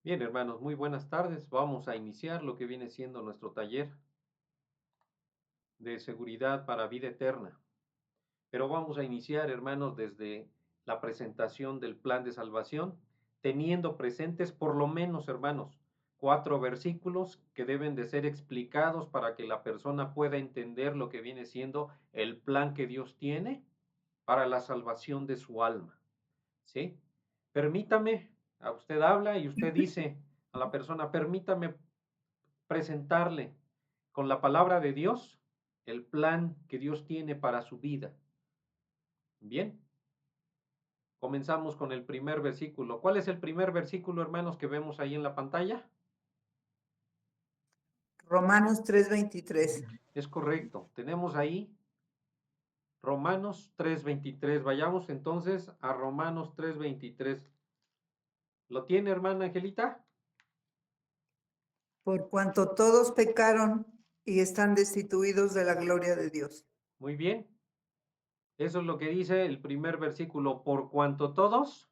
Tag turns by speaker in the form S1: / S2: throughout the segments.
S1: Bien, hermanos, muy buenas tardes. Vamos a iniciar lo que viene siendo nuestro taller de seguridad para vida eterna. Pero vamos a iniciar, hermanos, desde la presentación del plan de salvación, teniendo presentes por lo menos, hermanos, 4 versículos que deben de ser explicados para que la persona pueda entender lo que viene siendo el plan que Dios tiene para la salvación de su alma. ¿Sí? Permítame, a usted habla y usted dice a la persona, permítame presentarle con la palabra de Dios el plan que Dios tiene para su vida. Bien, comenzamos con el primer versículo. ¿Cuál es el primer versículo, hermanos, que vemos ahí en la pantalla?
S2: Romanos 3:23.
S1: Es correcto. Tenemos ahí Romanos 3:23. Vayamos entonces a Romanos 3:23. ¿Lo tiene, hermana Angelita?
S2: Por cuanto todos pecaron y están destituidos de la gloria de Dios.
S1: Muy bien. Eso es lo que dice el primer versículo. Por cuanto todos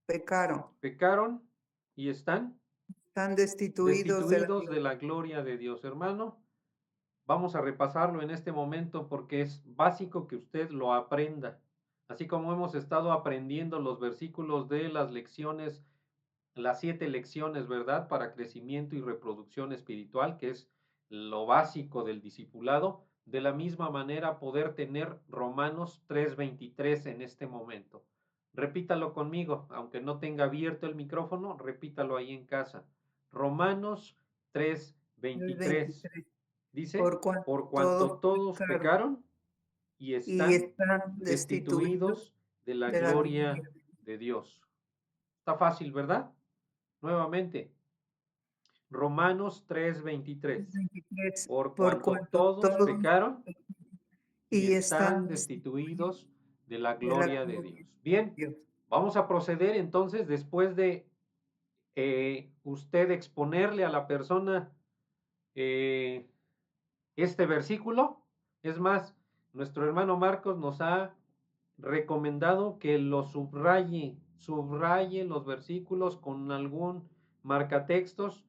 S2: Pecaron,
S1: pecaron y están
S2: están destituidos de la
S1: destituidos de
S2: gloria.
S1: la gloria de Dios, hermano. Vamos a repasarlo en este momento porque es básico que usted lo aprenda. Así como hemos estado aprendiendo los versículos de las lecciones, las 7 lecciones, ¿verdad? Para crecimiento y reproducción espiritual, que es lo básico del discipulado. De la misma manera, poder tener Romanos 3:23 en este momento. Repítalo conmigo, aunque no tenga abierto el micrófono, repítalo ahí en casa. Romanos 3:23
S2: 23.
S1: dice,
S2: Por cuanto
S1: por cuanto
S2: todos
S1: todos
S2: pecaron
S1: pecaron y
S2: y
S1: están
S2: están destituidos
S1: destituidos de la
S2: de la gloria
S1: gloria de Dios. Está fácil, ¿verdad? Nuevamente, Romanos 3:23.
S2: 23.
S1: Por
S2: Por
S1: cuanto
S2: cuanto
S1: todos
S2: todos
S1: pecaron y
S2: y
S1: están
S2: están destituidos
S1: destituidos de la
S2: de la
S1: gloria de
S2: gloria
S1: Dios.
S2: de
S1: Bien,
S2: Dios.
S1: vamos a proceder entonces después de usted exponerle a la persona eh, este versículo. Es más, nuestro hermano Marcos nos ha recomendado que lo subraye los versículos con algún marcatextos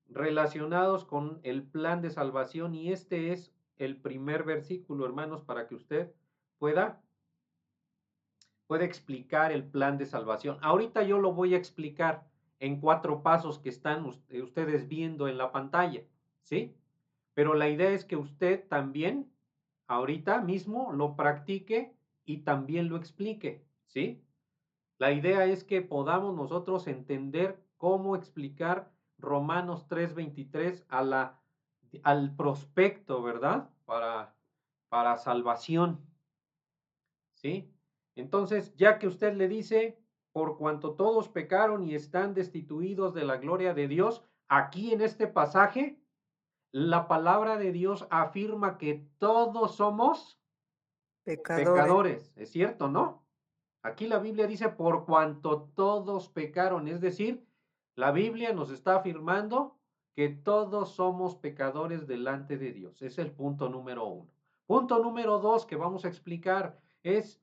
S1: relacionados con el plan de salvación y este es el primer versículo, hermanos, para que usted pueda explicar el plan de salvación. Ahorita yo lo voy a explicar en 4 pasos que están ustedes viendo en la pantalla, ¿sí? Pero la idea es que usted también ahorita mismo lo practique y también lo explique, ¿sí? La idea es que podamos nosotros entender cómo explicar Romanos 3:23 al prospecto, ¿verdad? Para salvación, ¿sí? Entonces, ya que usted le dice, por cuanto todos pecaron y están destituidos de la gloria de Dios, aquí en este pasaje, la palabra de Dios afirma que todos somos
S2: Pecadores.
S1: pecadores, ¿es cierto, no? Aquí la Biblia dice, por cuanto todos pecaron, es decir, la Biblia nos está afirmando que todos somos pecadores delante de Dios. Es el punto número 1. Punto número 2 que vamos a explicar es,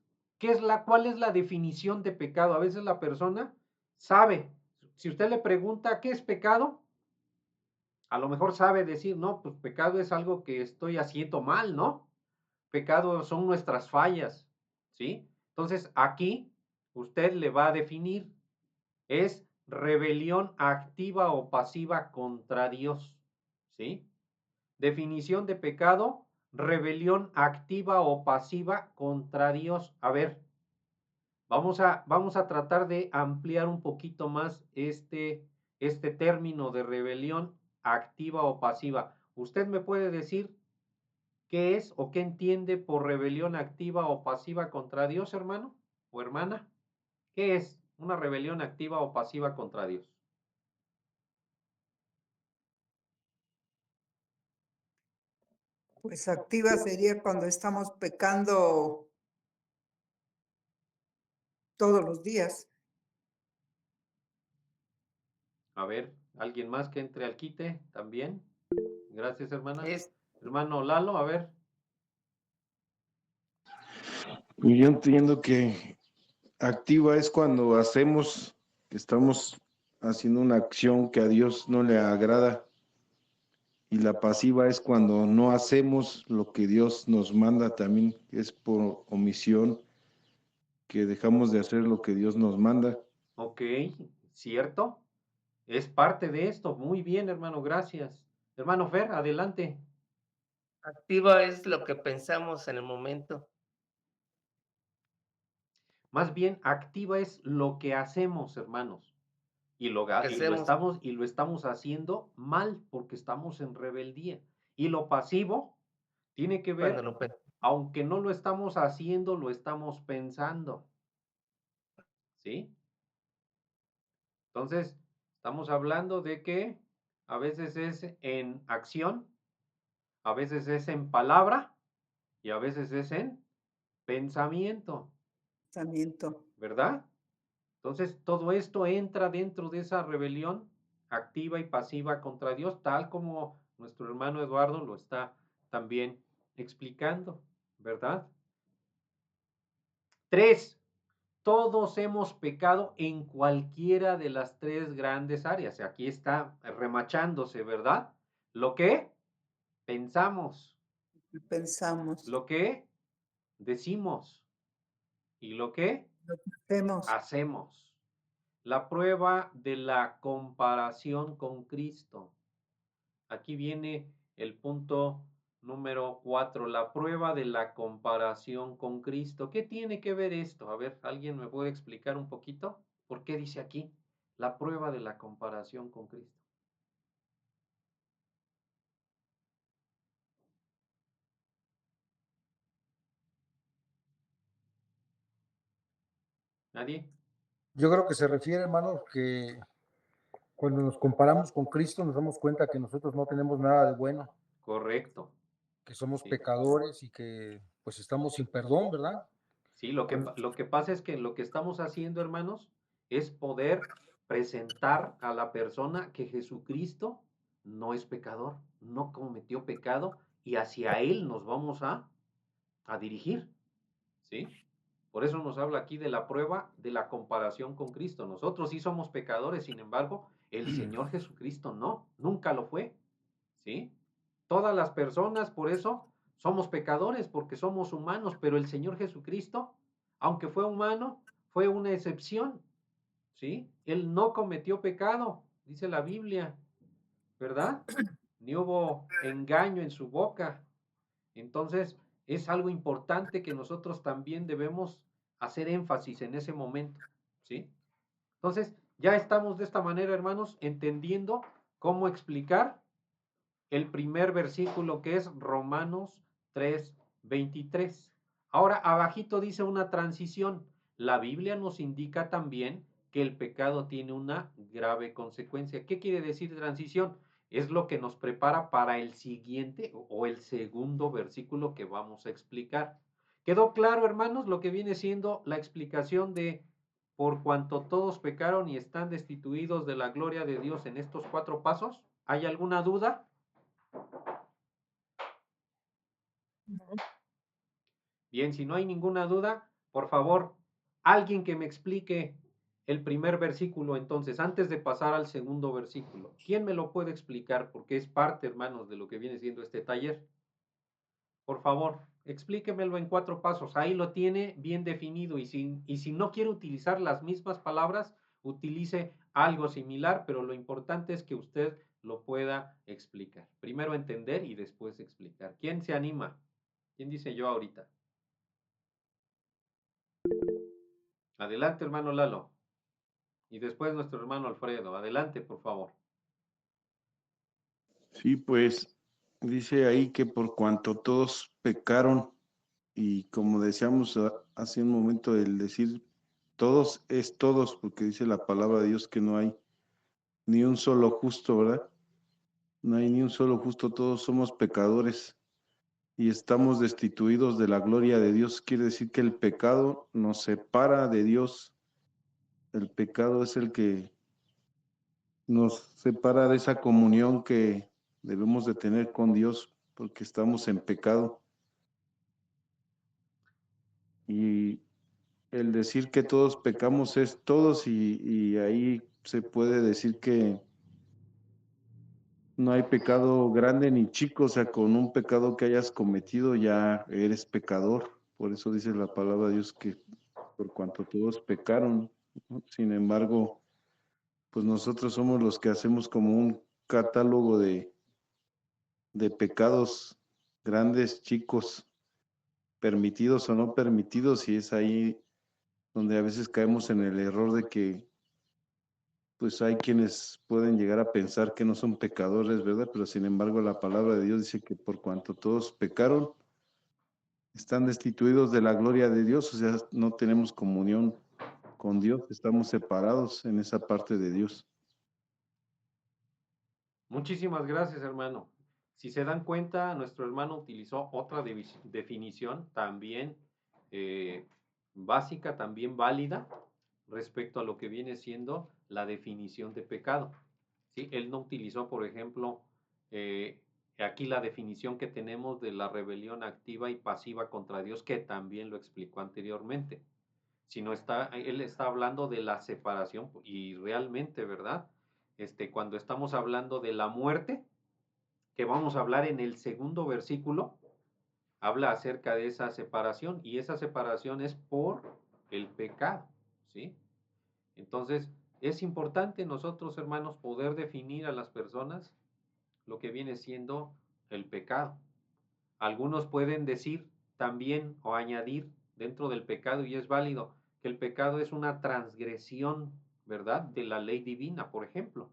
S1: ¿cuál es la definición de pecado? A veces la persona sabe, si usted le pregunta, ¿qué es pecado? A lo mejor sabe decir, no, pues pecado es algo que estoy haciendo mal, ¿no? Pecado son nuestras fallas, ¿sí? Entonces, aquí usted le va a definir, es rebelión activa o pasiva contra Dios, ¿sí? Definición de pecado, rebelión activa o pasiva contra Dios. A ver, vamos a tratar de ampliar un poquito más este término de rebelión activa o pasiva. ¿Usted me puede decir qué es o qué entiende por rebelión activa o pasiva contra Dios, hermano o hermana? ¿Qué es una rebelión activa o pasiva contra Dios?
S2: Pues activa sería cuando estamos pecando todos los días.
S1: A ver, ¿alguien más que entre al quite también? Gracias, hermana.
S2: Es
S1: Hermano Lalo, a ver.
S3: Y yo entiendo que activa es cuando estamos haciendo una acción que a Dios no le agrada. Y la pasiva es cuando no hacemos lo que Dios nos manda, también es por omisión que dejamos de hacer lo que Dios nos manda.
S1: Ok, cierto. Es parte de esto. Muy bien, hermano, gracias. Hermano Fer, adelante.
S4: Activa es lo que pensamos en el momento.
S1: Más bien, activa es lo que hacemos, hermanos. Y lo,
S4: Lo que hacemos
S1: y lo estamos haciendo mal porque estamos en rebeldía. Y lo pasivo tiene que
S4: cuando
S1: ver,
S4: lo pe-
S1: aunque no lo estamos haciendo, lo estamos pensando. ¿Sí? Entonces, estamos hablando de que a veces es en acción, a veces es en palabra y a veces es en pensamiento,
S2: Pensamiento.
S1: ¿verdad? Entonces, todo esto entra dentro de esa rebelión activa y pasiva contra Dios, tal como nuestro hermano Eduardo lo está también explicando, ¿verdad? 3. Todos hemos pecado en cualquiera de las tres grandes áreas. Aquí está remachándose, ¿verdad? Lo que pensamos,
S2: Pensamos.
S1: lo que decimos y lo que
S2: Lo que hacemos.
S1: hacemos. La prueba de la comparación con Cristo. Aquí viene el punto número 4, la prueba de la comparación con Cristo. ¿Qué tiene que ver esto? A ver, ¿alguien me puede explicar un poquito? ¿Por qué dice aquí la prueba de la comparación con Cristo? ¿Nadie?
S5: Yo creo que se refiere, hermano, que cuando nos comparamos con Cristo nos damos cuenta que nosotros no tenemos nada de bueno,
S1: Correcto.
S5: que somos
S1: Sí,
S5: pecadores y que pues estamos sin perdón, ¿verdad?
S1: sí,
S5: Con-
S1: lo que pasa es que lo que estamos haciendo, hermanos, es poder presentar a la persona que Jesucristo no es pecador, no cometió pecado y hacia Él nos vamos a dirigir, ¿sí? Por eso nos habla aquí de la prueba de la comparación con Cristo. Nosotros sí somos pecadores, sin embargo, el Señor Jesucristo no, nunca lo fue, ¿sí? Todas las personas, por eso, somos pecadores, porque somos humanos, pero el Señor Jesucristo, aunque fue humano, fue una excepción, ¿sí? Él no cometió pecado, dice la Biblia, ¿verdad? Ni hubo engaño en su boca. Entonces, es algo importante que nosotros también debemos hacer énfasis en ese momento, ¿sí? Entonces, ya estamos de esta manera, hermanos, entendiendo cómo explicar el primer versículo que es Romanos 3:23. Ahora, abajito dice una transición. La Biblia nos indica también que el pecado tiene una grave consecuencia. ¿Qué quiere decir transición? Es lo que nos prepara para el siguiente o el segundo versículo que vamos a explicar. ¿Quedó claro, hermanos, lo que viene siendo la explicación de por cuanto todos pecaron y están destituidos de la gloria de Dios en estos 4 pasos? ¿Hay alguna duda? Bien, si no hay ninguna duda, por favor, alguien que me explique el primer versículo entonces, antes de pasar al segundo versículo. ¿Quién me lo puede explicar? Porque es parte, hermanos, de lo que viene siendo este taller. Por favor, explíquemelo en 4 pasos. Ahí lo tiene bien definido y si no quiere utilizar las mismas palabras, utilice algo similar, pero lo importante es que usted lo pueda explicar. Primero entender y después explicar. ¿Quién se anima? ¿Quién dice yo ahorita? Adelante, hermano Lalo. Y después nuestro hermano Alfredo. Adelante, por favor.
S3: Sí, pues dice ahí que por cuanto todos pecaron, y como decíamos hace un momento, el decir todos es todos, porque dice la palabra de Dios que no hay ni un solo justo, ¿verdad? No hay ni un solo justo, todos somos pecadores y estamos destituidos de la gloria de Dios. Quiere decir que el pecado nos separa de Dios. El pecado es el que nos separa de esa comunión que debemos de tener con Dios porque estamos en pecado. Y el decir que todos pecamos es todos y ahí se puede decir que no hay pecado grande ni chico, o sea, con un pecado que hayas cometido ya eres pecador. Por eso dice la palabra de Dios que por cuanto todos pecaron, ¿no? Sin embargo, pues nosotros somos los que hacemos como un catálogo de pecados grandes, chicos, permitidos o no permitidos, y es ahí donde a veces caemos en el error de que pues hay quienes pueden llegar a pensar que no son pecadores, ¿verdad? Pero sin embargo la palabra de Dios dice que por cuanto todos pecaron, están destituidos de la gloria de Dios, o sea, no tenemos comunión con Dios, estamos separados en esa parte de Dios.
S1: Muchísimas gracias, hermano. Si se dan cuenta, nuestro hermano utilizó otra definición también eh, básica, también válida, respecto a lo que viene siendo la definición de pecado. ¿Sí? Él no utilizó, por ejemplo, eh, aquí la definición que tenemos de la rebelión activa y pasiva contra Dios, que también lo explicó anteriormente, sino él está hablando de la separación y realmente, ¿verdad? Cuando estamos hablando de la muerte, que vamos a hablar en el segundo versículo, habla acerca de esa separación y esa separación es por el pecado, ¿sí? Entonces, es importante nosotros, hermanos, poder definir a las personas lo que viene siendo el pecado. Algunos pueden decir también o añadir dentro del pecado, y es válido, que el pecado es una transgresión, ¿verdad?, de la ley divina, por ejemplo,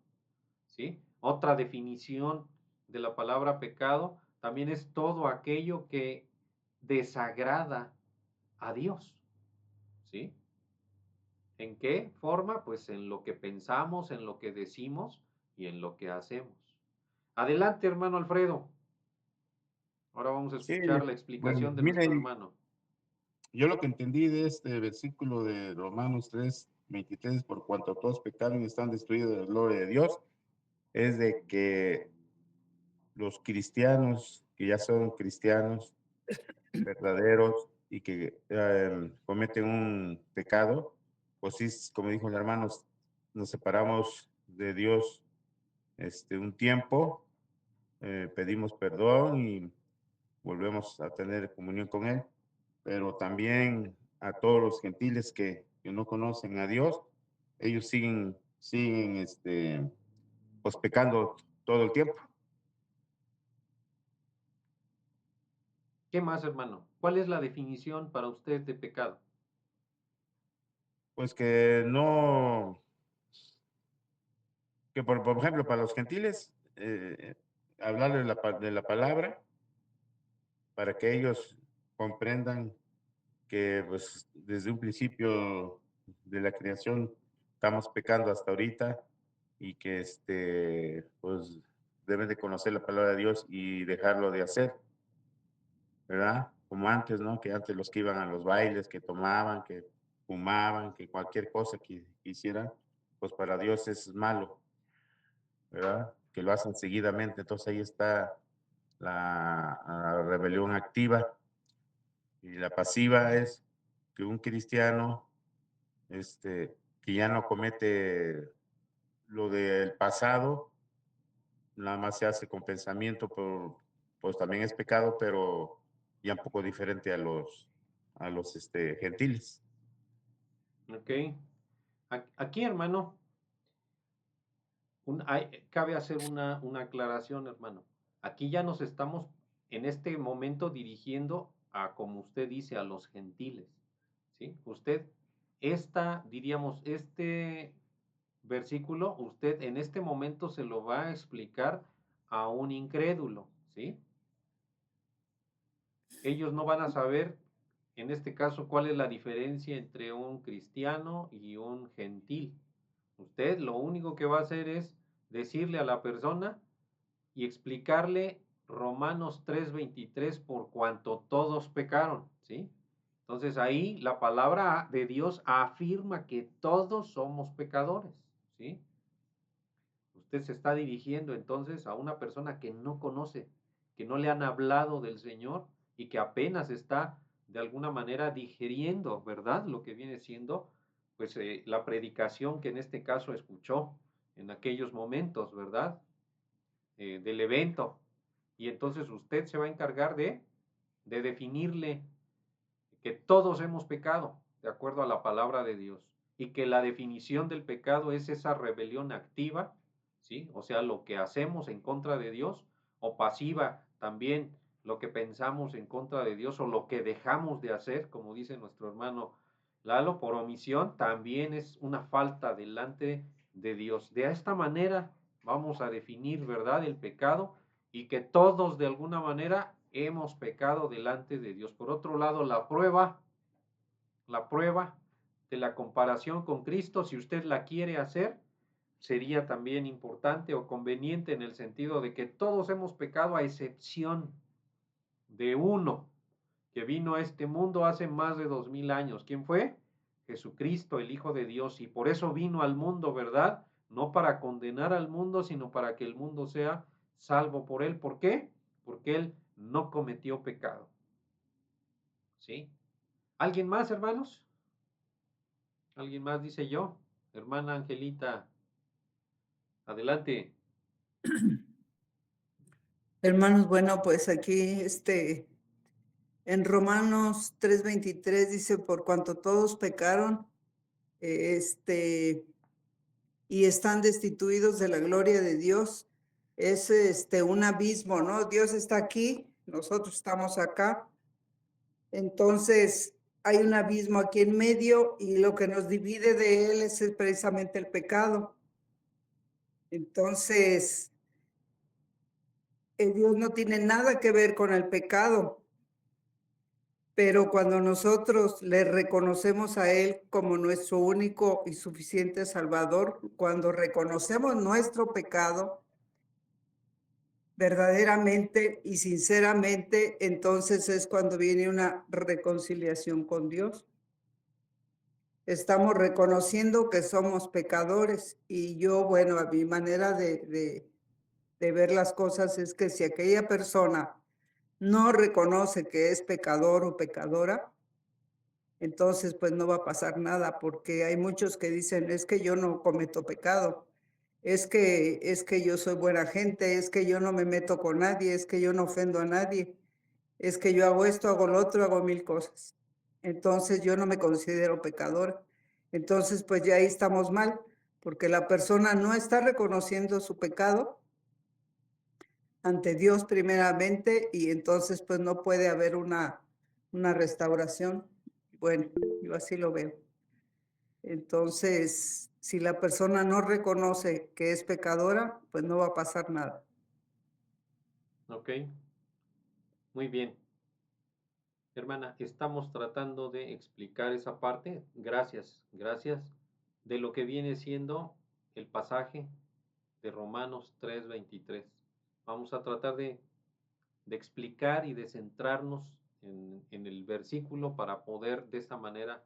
S1: ¿sí? Otra definición de la palabra pecado también es todo aquello que desagrada a Dios, ¿sí? ¿En qué forma? Pues en lo que pensamos, en lo que decimos y en lo que hacemos. Adelante, hermano Alfredo. Ahora vamos a
S6: Sí,
S1: escuchar la
S6: bueno,
S1: explicación de nuestro
S6: mire,
S1: hermano.
S6: yo lo que entendí de este versículo de Romanos 3:23, por cuanto todos pecaron y están destruidos de la gloria de Dios, es de que los cristianos, que ya son cristianos verdaderos y que cometen un pecado, pues sí, como dijo el hermano, nos separamos de Dios un tiempo, pedimos perdón y volvemos a tener comunión con Él, pero también a todos los gentiles que no conocen a Dios, ellos siguen pues pecando todo el tiempo.
S1: ¿Qué más, hermano? ¿Cuál es la definición para usted de pecado?
S6: Pues que no, que por ejemplo, para los gentiles, hablar de la palabra para que ellos comprendan que pues desde un principio de la creación estamos pecando hasta ahorita y que pues deben de conocer la palabra de Dios y dejarlo de hacer, ¿verdad? Como antes, ¿no? Que antes los que iban a los bailes, que tomaban, que fumaban, que cualquier cosa que hicieran, pues para Dios es malo, ¿verdad? Que lo hacen seguidamente. Entonces ahí está la rebelión activa, y la pasiva es que un cristiano que ya no comete lo del pasado, nada más se hace con pensamiento, pues también es pecado, pero ya un poco diferente a los gentiles.
S1: ¿Ok? Aquí, hermano, cabe hacer una aclaración, hermano. Aquí ya nos estamos en este momento dirigiendo a, como usted dice, a los gentiles, ¿sí? Usted, diríamos, este versículo, usted en este momento se lo va a explicar a un incrédulo, ¿sí? Ellos no van a saber, en este caso, cuál es la diferencia entre un cristiano y un gentil. Usted lo único que va a hacer es decirle a la persona y explicarle Romanos 3:23 por cuanto todos pecaron, ¿sí? Entonces ahí la palabra de Dios afirma que todos somos pecadores, ¿sí? Usted se está dirigiendo entonces a una persona que no conoce, que no le han hablado del Señor y que apenas está de alguna manera digiriendo, ¿verdad? Lo que viene siendo pues la predicación que en este caso escuchó en aquellos momentos, ¿verdad? Del evento. Y entonces usted se va a encargar de definirle que todos hemos pecado, de acuerdo a la palabra de Dios, y que la definición del pecado es esa rebelión activa, ¿sí? O sea, lo que hacemos en contra de Dios, o pasiva también, lo que pensamos en contra de Dios, o lo que dejamos de hacer, como dice nuestro hermano Lalo, por omisión, también es una falta delante de Dios. De esta manera vamos a definir, ¿verdad?, el pecado, y que todos de alguna manera hemos pecado delante de Dios. Por otro lado, la prueba de la comparación con Cristo, si usted la quiere hacer, sería también importante o conveniente en el sentido de que todos hemos pecado a excepción de uno que vino a este mundo hace más de 2000 años. ¿Quién fue? Jesucristo, el Hijo de Dios, y por eso vino al mundo, ¿verdad? No para condenar al mundo, sino para que el mundo sea salvo por él. ¿Por qué? Porque él no cometió pecado. ¿Sí? ¿Alguien más, hermanos? ¿Alguien más dice yo? Hermana Angelita, adelante.
S2: Hermanos, bueno, pues aquí en Romanos 3:23 dice, por cuanto todos pecaron, y están destituidos de la gloria de Dios. Es un abismo, ¿no? Dios está aquí, nosotros estamos acá. Entonces, hay un abismo aquí en medio y lo que nos divide de él es precisamente el pecado. Entonces, Dios no tiene nada que ver con el pecado. Pero cuando nosotros le reconocemos a Él como nuestro único y suficiente Salvador, cuando reconocemos nuestro pecado verdaderamente y sinceramente, entonces es cuando viene una reconciliación con Dios. Estamos reconociendo que somos pecadores y yo, bueno, a mi manera de ver las cosas es que si aquella persona no reconoce que es pecador o pecadora, entonces pues no va a pasar nada, porque hay muchos que dicen, es que yo no cometo pecado, es que yo soy buena gente, es que yo no me meto con nadie, es que yo no ofendo a nadie, es que yo hago esto, hago lo otro, hago mil cosas. Entonces yo no me considero pecador. Entonces pues ya ahí estamos mal, porque la persona no está reconociendo su pecado ante Dios primeramente y entonces pues no puede haber una restauración. Bueno, yo así lo veo. Entonces, si la persona no reconoce que es pecadora, pues no va a pasar nada.
S1: Ok, muy bien. Hermana, estamos tratando de explicar esa parte. Gracias, gracias. De lo que viene siendo el pasaje de Romanos 3:23. Vamos a tratar de explicar y de centrarnos en el versículo para poder de esta manera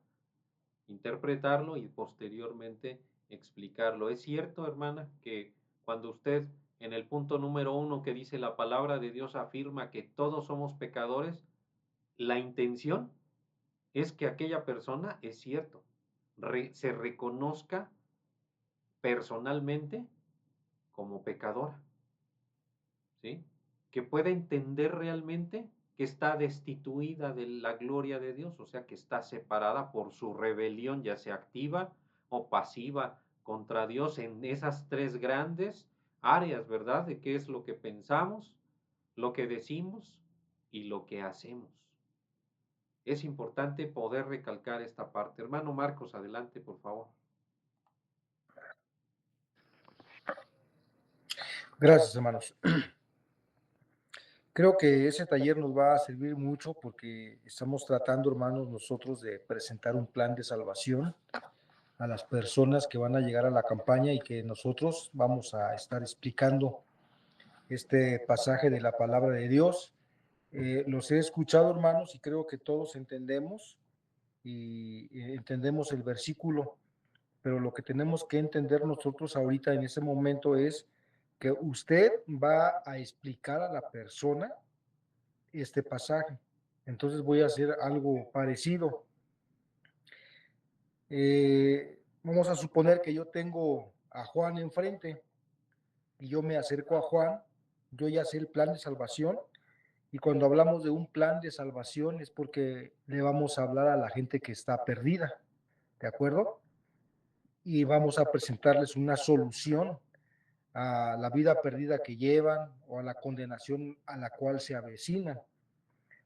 S1: interpretarlo y posteriormente explicarlo. Es cierto, hermana, que cuando usted en el punto número 1 que dice la palabra de Dios afirma que todos somos pecadores, la intención es que aquella persona, es cierto, se reconozca personalmente como pecadora, ¿sí? Que pueda entender realmente que está destituida de la gloria de Dios, o sea, que está separada por su rebelión, ya sea activa o pasiva contra Dios en esas tres grandes áreas, ¿verdad? De qué es lo que pensamos, lo que decimos y lo que hacemos. Es importante poder recalcar esta parte. Hermano Marcos, adelante, por favor.
S5: Gracias, hermanos. Creo que ese taller nos va a servir mucho porque estamos tratando, hermanos, nosotros de presentar un plan de salvación a las personas que van a llegar a la campaña y que nosotros vamos a estar explicando este pasaje de la palabra de Dios. Los he escuchado, hermanos, y creo que todos entendemos y entendemos el versículo, pero lo que tenemos que entender nosotros ahorita en ese momento es que usted va a explicar a la persona este pasaje. Entonces voy a hacer algo parecido. Vamos a suponer que yo tengo a Juan enfrente y yo me acerco a Juan, yo ya sé el plan de salvación, y cuando hablamos de un plan de salvación es porque le vamos a hablar a la gente que está perdida, ¿de acuerdo? Y vamos a presentarles una solución a la vida perdida que llevan o a la condenación a la cual se avecinan.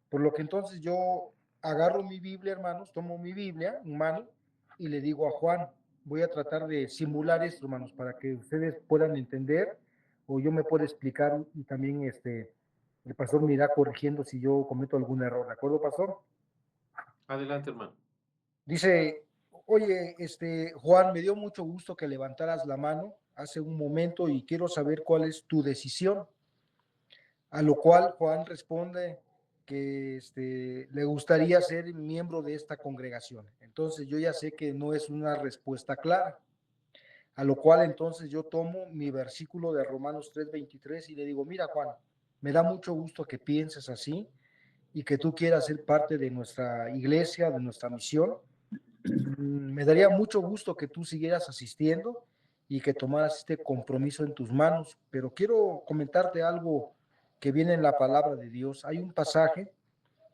S5: Por lo que entonces yo agarro mi Biblia, hermanos, tomo mi Biblia en mano y le digo a Juan, voy a tratar de simular esto, hermanos, para que ustedes puedan entender o yo me pueda explicar y también el pastor me irá corrigiendo si yo cometo algún error, ¿de acuerdo, pastor?
S1: Adelante, hermano.
S5: Dice, oye, Juan, me dio mucho gusto que levantaras la mano hace un momento y quiero saber cuál es tu decisión. A lo cual Juan responde que le gustaría ser miembro de esta congregación. Entonces yo ya sé que no es una respuesta clara. A lo cual entonces yo tomo mi versículo de Romanos 3:23 y le digo, mira Juan, me da mucho gusto que pienses así y que tú quieras ser parte de nuestra iglesia, de nuestra misión. Me daría mucho gusto que tú siguieras asistiendo y que tomaras este compromiso en tus manos, pero quiero comentarte algo que viene en la palabra de Dios. Hay un pasaje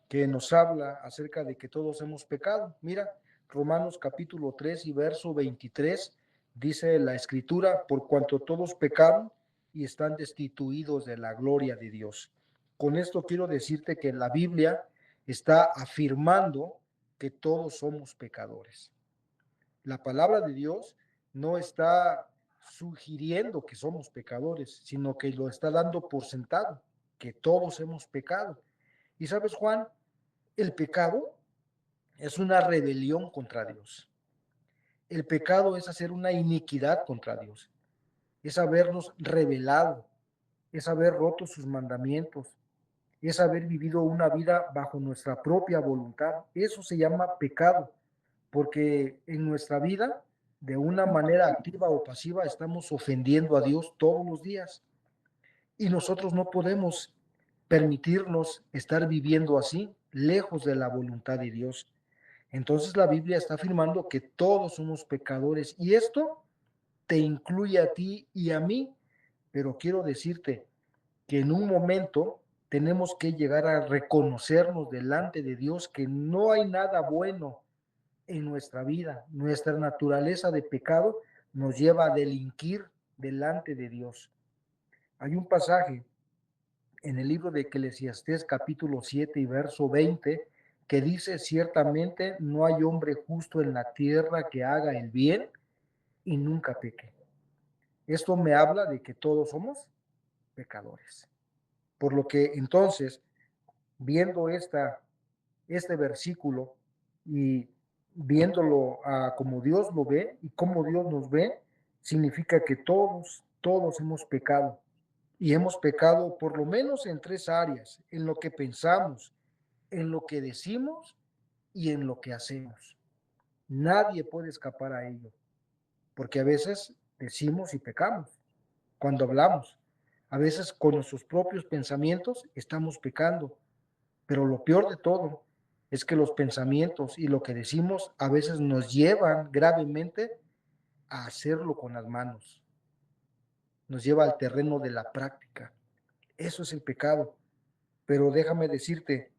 S5: que nos habla acerca de que todos hemos pecado. Mira, Romanos capítulo 3 y verso 23 dice la escritura, por cuanto todos pecaron y están destituidos de la gloria de Dios. Con esto quiero decirte que la Biblia está afirmando que todos somos pecadores. La palabra de Dios no está sugiriendo que somos pecadores, sino que lo está dando por sentado, que todos hemos pecado. Y sabes, Juan, el pecado es una rebelión contra Dios. El pecado es hacer una iniquidad contra Dios, es habernos rebelado, es haber roto sus mandamientos, es haber vivido una vida bajo nuestra propia voluntad. Eso se llama pecado, porque en nuestra vida, de una manera activa o pasiva, estamos ofendiendo a Dios todos los días. Y nosotros no podemos permitirnos estar viviendo así, lejos de la voluntad de Dios. Entonces la Biblia está afirmando que todos somos pecadores y esto te incluye a ti y a mí, pero quiero decirte que en un momento tenemos que llegar a reconocernos delante de Dios que no hay nada bueno en nuestra vida. Nuestra naturaleza de pecado nos lleva a delinquir delante de Dios. Hay un pasaje en el libro de Eclesiastés capítulo 7 y verso 20 que dice, ciertamente no hay hombre justo en la tierra que haga el bien y nunca peque. Esto me habla de que todos somos pecadores. Por lo que entonces, viendo este versículo y viéndolo como Dios lo ve y como Dios nos ve, significa que todos hemos pecado. Y hemos pecado por lo menos en 3 áreas, en lo que pensamos, en lo que decimos y en lo que hacemos. Nadie puede escapar a ello, porque a veces decimos y pecamos cuando hablamos. A veces con nuestros propios pensamientos estamos pecando, pero lo peor de todo es que los pensamientos y lo que decimos a veces nos llevan gravemente a hacerlo con las manos. Nos lleva al terreno de la práctica. Eso es el pecado. Pero déjame decirte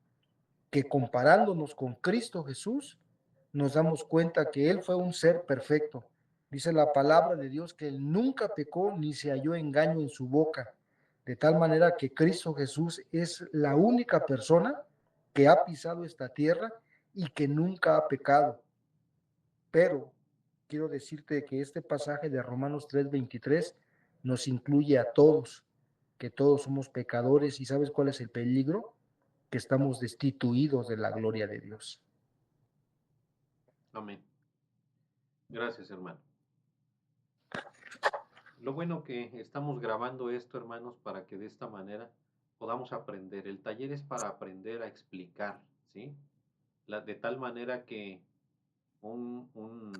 S5: que comparándonos con Cristo Jesús, nos damos cuenta que Él fue un ser perfecto. Dice la palabra de Dios que Él nunca pecó ni se halló engaño en su boca. De tal manera que Cristo Jesús es la única persona que ha pisado esta tierra y que nunca ha pecado. Pero quiero decirte que este pasaje de Romanos 3:23 nos incluye a todos, que todos somos pecadores. ¿Y sabes cuál es el peligro? Que estamos destituidos de la gloria de Dios.
S1: Amén. Gracias, hermano. Lo bueno que estamos grabando esto, hermanos, para que de esta manera podamos aprender. El taller es para aprender a explicar, ¿sí? De tal manera que un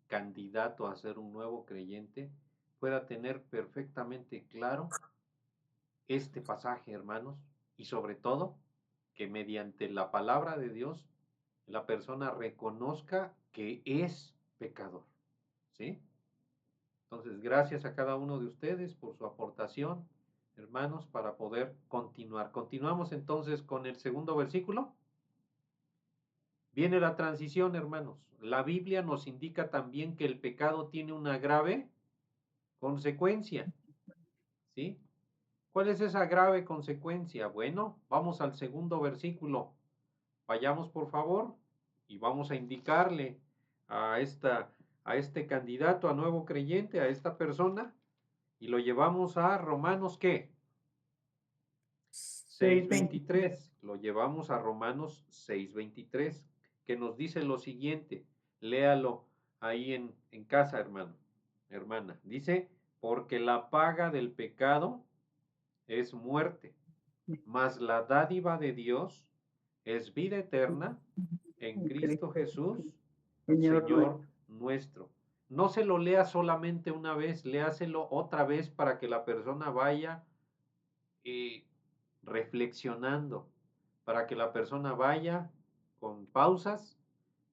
S1: candidato a ser un nuevo creyente pueda tener perfectamente claro este pasaje, hermanos, y sobre todo que mediante la palabra de Dios la persona reconozca que es pecador. ¿Sí? Entonces, gracias a cada uno de ustedes por su aportación, hermanos, para poder continuar. Continuamos entonces con el segundo versículo. Viene la transición, hermanos. La Biblia nos indica también que el pecado tiene una grave consecuencia. ¿Sí? ¿Cuál es esa grave consecuencia? Bueno, vamos al segundo versículo. Vayamos, por favor, y vamos a indicarle a este candidato, a nuevo creyente, a esta persona, y lo llevamos a Romanos, ¿qué? 6:23. Lo llevamos a Romanos 6:23, que nos dice lo siguiente. Léalo ahí en casa, hermano, hermana. Dice, porque la paga del pecado es muerte, mas la dádiva de Dios es vida eterna en Cristo Jesús, Señor nuestro. No se lo lea solamente una vez, léaselo otra vez para que la persona vaya reflexionando, para que la persona vaya con pausas,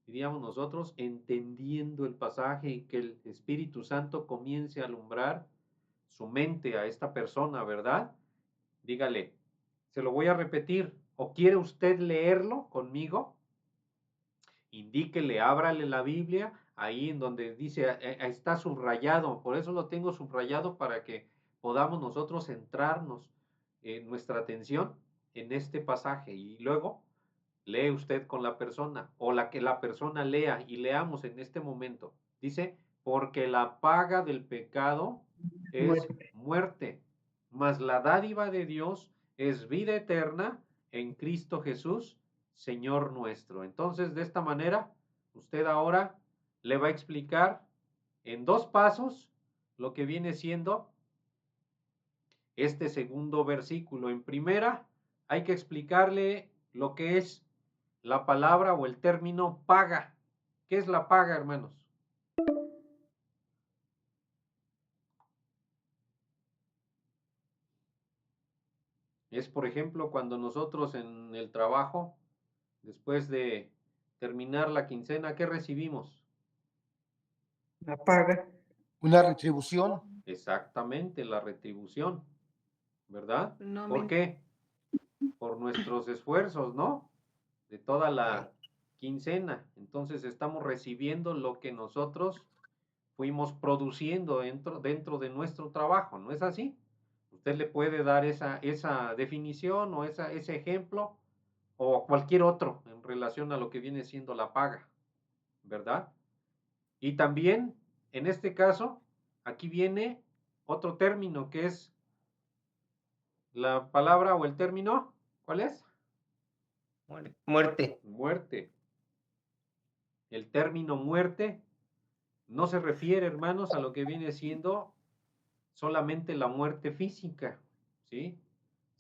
S1: diríamos nosotros, entendiendo el pasaje y que el Espíritu Santo comience a alumbrar su mente a esta persona, ¿verdad? Dígale, se lo voy a repetir, ¿o quiere usted leerlo conmigo? Indíquele, ábrale la Biblia, ahí en donde dice, está subrayado, por eso lo tengo subrayado para que podamos nosotros centrarnos en nuestra atención en este pasaje y luego lee usted con la persona o la que la persona lea y leamos en este momento. Dice, porque la paga del pecado es muerte, mas la dádiva de Dios es vida eterna en Cristo Jesús, Señor nuestro. Entonces, de esta manera, usted ahora le va a explicar en 2 pasos lo que viene siendo este segundo versículo. En primera, hay que explicarle lo que es la palabra o el término paga. ¿Qué es la paga, hermanos? Es, por ejemplo, cuando nosotros en el trabajo, después de terminar la quincena, ¿qué recibimos?
S2: La paga.
S5: Una retribución.
S1: Exactamente, la retribución, ¿verdad?
S2: No
S1: ¿Por qué? Por nuestros esfuerzos, ¿no? De toda la quincena. Entonces estamos recibiendo lo que nosotros fuimos produciendo dentro de nuestro trabajo, ¿no es así? Usted le puede dar esa definición o ese ejemplo o cualquier otro en relación a lo que viene siendo la paga, ¿verdad? Y también, en este caso, aquí viene otro término que es la palabra o el término, ¿cuál es?
S4: Muerte.
S1: Muerte. El término muerte no se refiere, hermanos, a lo que viene siendo solamente la muerte física, ¿sí?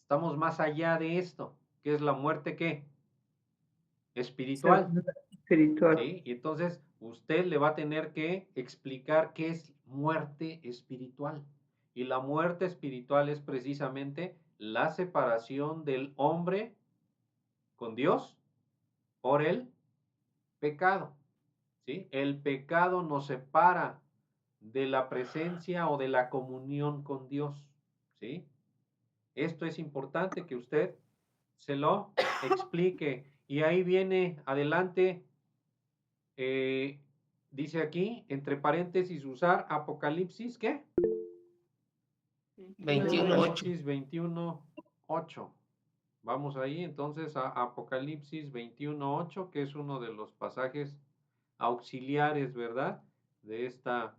S1: Estamos más allá de esto, que es la muerte, ¿qué? Espiritual,
S2: Espiritual.
S1: ¿sí? Y entonces usted le va a tener que explicar qué es muerte espiritual. Y la muerte espiritual es precisamente la separación del hombre con Dios por el pecado, ¿sí? El pecado nos separa de la presencia o de la comunión con Dios, ¿sí? Esto es importante que usted se lo explique. Y ahí viene adelante, dice aquí, entre paréntesis, usar Apocalipsis, ¿qué?
S4: 21:8.
S1: Apocalipsis 21:8. Vamos ahí entonces a Apocalipsis 21:8, que es uno de los pasajes auxiliares, ¿verdad? De esta,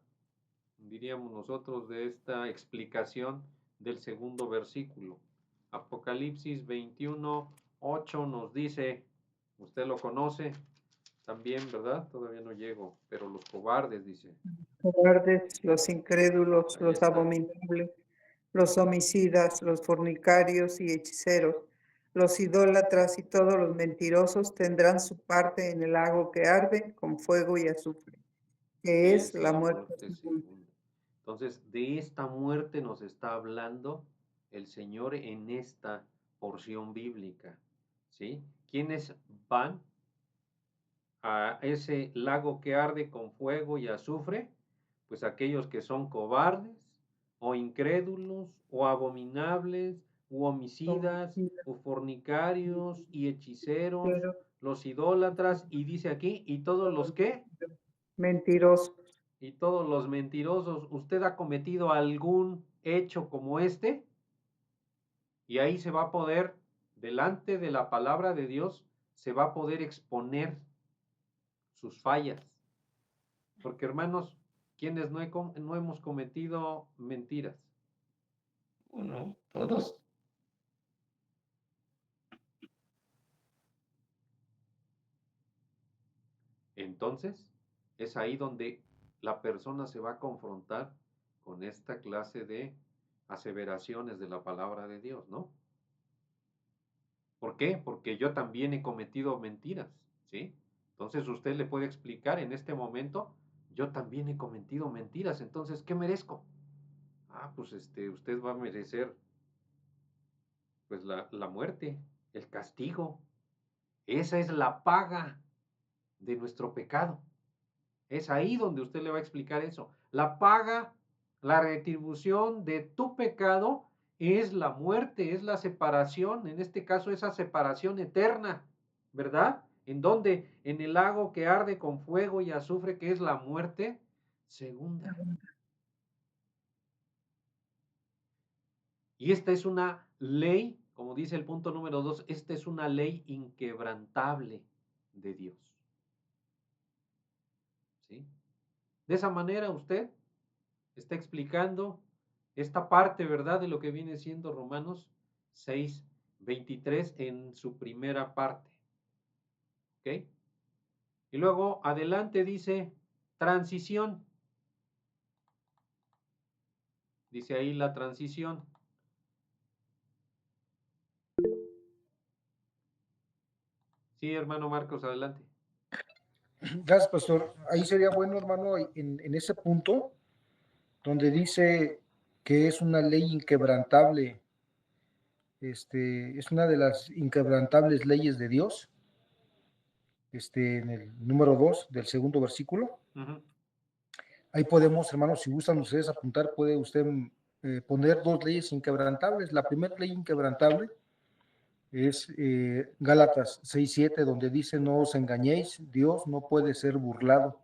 S1: diríamos nosotros, de esta explicación del segundo versículo. Apocalipsis 21:8 nos dice, usted lo conoce también, ¿verdad? Todavía no llego, pero los cobardes, dice.
S2: Cobardes, los incrédulos,
S1: Ahí
S2: los
S1: está.
S2: abominables, los homicidas, los fornicarios y hechiceros, los idólatras y todos los mentirosos tendrán su parte en el lago que arde con fuego y azufre, que es la muerte segunda.
S1: segunda. Entonces, de esta muerte nos está hablando el Señor en esta porción bíblica, ¿sí? ¿Quiénes van a ese lago que arde con fuego y azufre, pues aquellos que son cobardes o incrédulos o abominables o homicidas o fornicarios y hechiceros, los idólatras, y dice aquí, y todos los que,
S2: Mentiroso.
S1: y todos los mentirosos. ¿Usted ha cometido algún hecho como este? Y ahí se va a poder, delante de la palabra de Dios, se va a poder exponer sus fallas. Porque hermanos, quienes no hemos cometido mentiras.
S4: Bueno, todos.
S1: Entonces, es ahí donde la persona se va a confrontar con esta clase de aseveraciones de la palabra de Dios, ¿no? ¿Por qué? Porque yo también he cometido mentiras, ¿sí? Entonces usted le puede explicar en este momento, yo también he cometido mentiras, entonces, ¿qué merezco? Ah, pues usted va a merecer pues la muerte, el castigo. Esa es la paga de nuestro pecado. Es ahí donde usted le va a explicar eso. La paga, la retribución de tu pecado es la muerte, es la separación, en este caso esa separación eterna, ¿verdad? En donde, en el lago que arde con fuego y azufre, que es la muerte segunda. Y esta es una ley, como dice el punto número 2, esta es una ley inquebrantable de Dios. ¿Sí? De esa manera usted está explicando esta parte, ¿verdad? De lo que viene siendo Romanos 6:23 en su primera parte. ¿Ok? Y luego adelante dice transición. Dice ahí la transición. Sí, hermano Marcos, adelante.
S5: Gracias, pastor. Ahí sería bueno, hermano, en ese punto donde dice que es una ley inquebrantable, es una de las inquebrantables leyes de Dios, en el número 2 del segundo versículo.
S1: Uh-huh.
S5: Ahí podemos, hermanos, si gustan ustedes apuntar, puede usted poner dos leyes inquebrantables. La primera ley inquebrantable es Gálatas 6:7, donde dice, no os engañéis, Dios no puede ser burlado,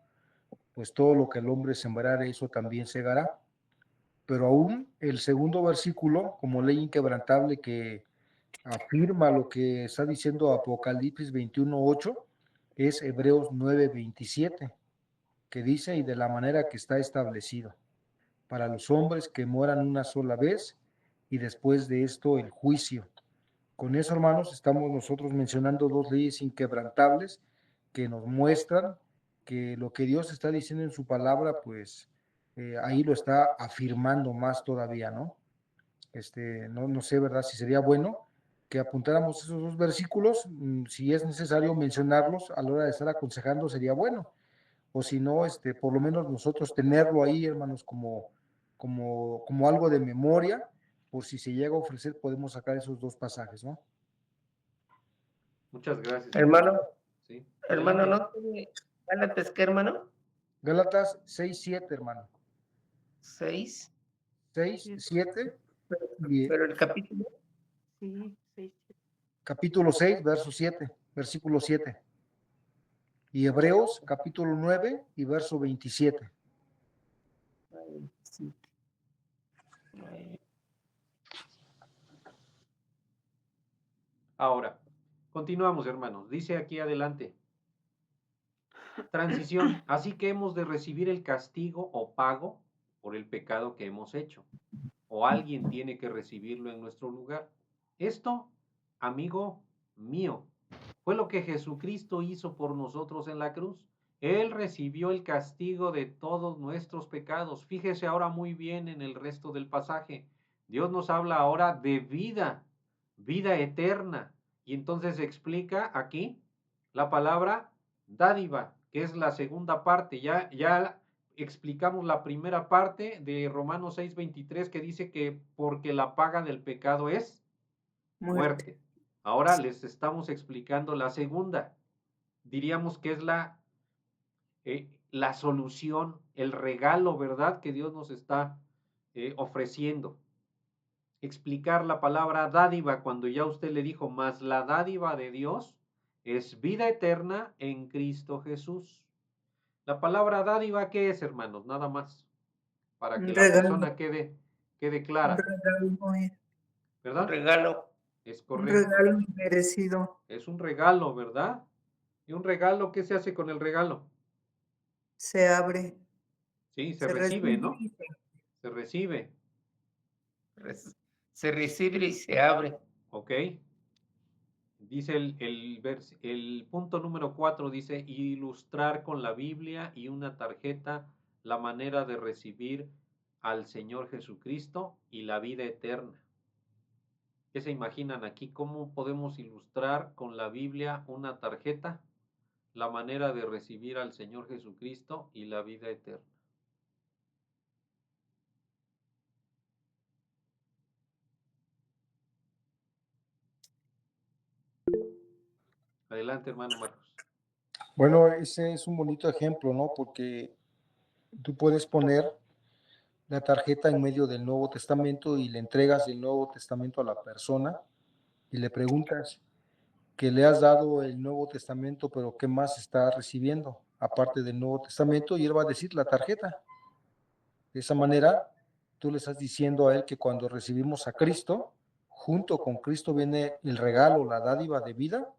S5: pues todo lo que el hombre sembrare, eso también segará. Pero aún el segundo versículo, como ley inquebrantable que afirma lo que está diciendo Apocalipsis 21:8, es Hebreos 9:27, que dice, y de la manera que está establecido, para los hombres que mueran una sola vez, y después de esto el juicio. Con eso, hermanos, estamos nosotros mencionando dos leyes inquebrantables que nos muestran que lo que Dios está diciendo en su palabra, pues ahí lo está afirmando más todavía, ¿no? No sé, ¿verdad? Si sería bueno que apuntáramos esos dos versículos, si es necesario mencionarlos a la hora de estar aconsejando, sería bueno. O si no, por lo menos nosotros tenerlo ahí, hermanos, como algo de memoria, por si se llega a ofrecer, podemos sacar esos dos pasajes, ¿no?
S1: Muchas gracias.
S4: Hermano,
S1: Sí.
S4: hermano,
S1: Adelante.
S4: ¿no tiene Gálatas qué, hermano?
S5: Gálatas 6:7, hermano.
S4: 6,
S5: 6:7 y
S4: pero el capítulo.
S7: Sí, 6.
S5: capítulo 6, verso 7, versículo 7. Y Hebreos, capítulo 9 y verso 27.
S4: Sí.
S1: Ahora, continuamos, hermanos. Dice aquí adelante. Transición. Así que hemos de recibir el castigo o pago por el pecado que hemos hecho. O alguien tiene que recibirlo en nuestro lugar. Esto, amigo mío, fue lo que Jesucristo hizo por nosotros en la cruz. Él recibió el castigo de todos nuestros pecados. Fíjese ahora muy bien en el resto del pasaje. Dios nos habla ahora de vida, vida eterna. Y entonces explica aquí la palabra dádiva, que es la segunda parte. Ya explicamos la primera parte de Romanos 6:23 que dice que porque la paga del pecado es muerte. Ahora les estamos explicando la segunda. diríamos que es la solución, el regalo, ¿verdad? Que Dios nos está ofreciendo. Explicar la palabra dádiva cuando ya usted le dijo, más la dádiva de Dios es vida eterna en Cristo Jesús. La palabra dádiva, ¿qué es, hermanos? Nada más, para que
S2: Un
S1: la
S2: regalo,
S1: persona quede
S2: un
S1: clara,
S2: regalo,
S4: Un
S1: ¿verdad?
S4: regalo.
S1: Es
S2: un
S1: correcto.
S2: regalo inmerecido.
S1: Es un regalo, ¿verdad? ¿Y un regalo qué se hace con el regalo?
S2: Se abre,
S1: Sí, se
S2: se
S1: recibe,
S2: recibe
S1: ¿no?
S2: y
S1: Se recibe,
S4: Se recibe y se abre.
S1: ¿ok? Dice el punto número 4, dice, ilustrar con la Biblia y una tarjeta la manera de recibir al Señor Jesucristo y la vida eterna. ¿Qué se imaginan aquí? ¿Cómo podemos ilustrar con la Biblia una tarjeta la manera de recibir al Señor Jesucristo y la vida eterna? Adelante, hermano Marcos.
S5: Bueno, ese es un bonito ejemplo, ¿no? Porque tú puedes poner la tarjeta en medio del Nuevo Testamento y le entregas el Nuevo Testamento a la persona y le preguntas que le has dado el Nuevo Testamento, pero ¿qué más está recibiendo aparte del Nuevo Testamento? Y él va a decir la tarjeta. De esa manera, tú le estás diciendo a él que cuando recibimos a Cristo, junto con Cristo viene el regalo, la dádiva de vida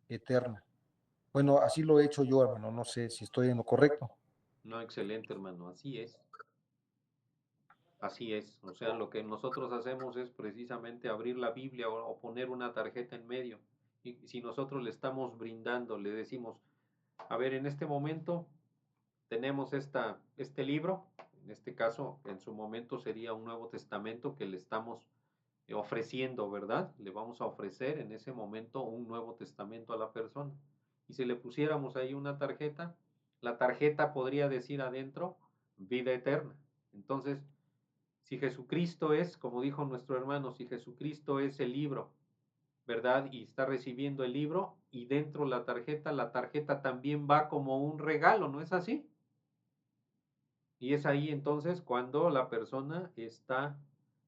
S5: eterna. Bueno, así lo he hecho yo, hermano. No sé si estoy en lo correcto.
S1: No, excelente, hermano. Así es. Así es. O sea, lo que nosotros hacemos es precisamente abrir la Biblia o poner una tarjeta en medio. Y si nosotros le estamos brindando, le decimos, a ver, en este momento tenemos este libro, en este caso, en su momento sería un Nuevo Testamento que le estamos ofreciendo, ¿verdad? Le vamos a ofrecer en ese momento un Nuevo Testamento a la persona. Y si le pusiéramos ahí una tarjeta, la tarjeta podría decir adentro vida eterna. Entonces, si Jesucristo es, como dijo nuestro hermano, si Jesucristo es el libro, ¿verdad? Y está recibiendo el libro y dentro la tarjeta también va como un regalo, ¿no es así? Y es ahí entonces cuando la persona está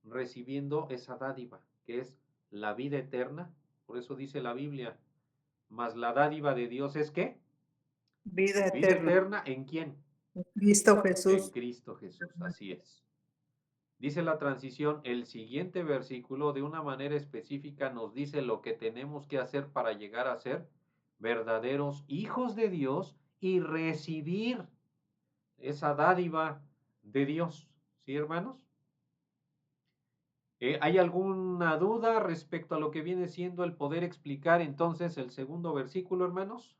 S1: recibiendo esa dádiva, que es la vida eterna. Por eso dice la Biblia, mas la dádiva de Dios es ¿qué?
S2: vida
S1: Vida
S2: eterna.
S1: eterna ¿en quién?
S2: En Cristo
S1: En
S2: Jesús.
S1: Cristo Jesús, así es. Dice la transición, el siguiente versículo de una manera específica nos dice lo que tenemos que hacer para llegar a ser verdaderos hijos de Dios y recibir esa dádiva de Dios. ¿Sí, hermanos? ¿Hay alguna duda respecto a lo que viene siendo el poder explicar entonces el segundo versículo, hermanos?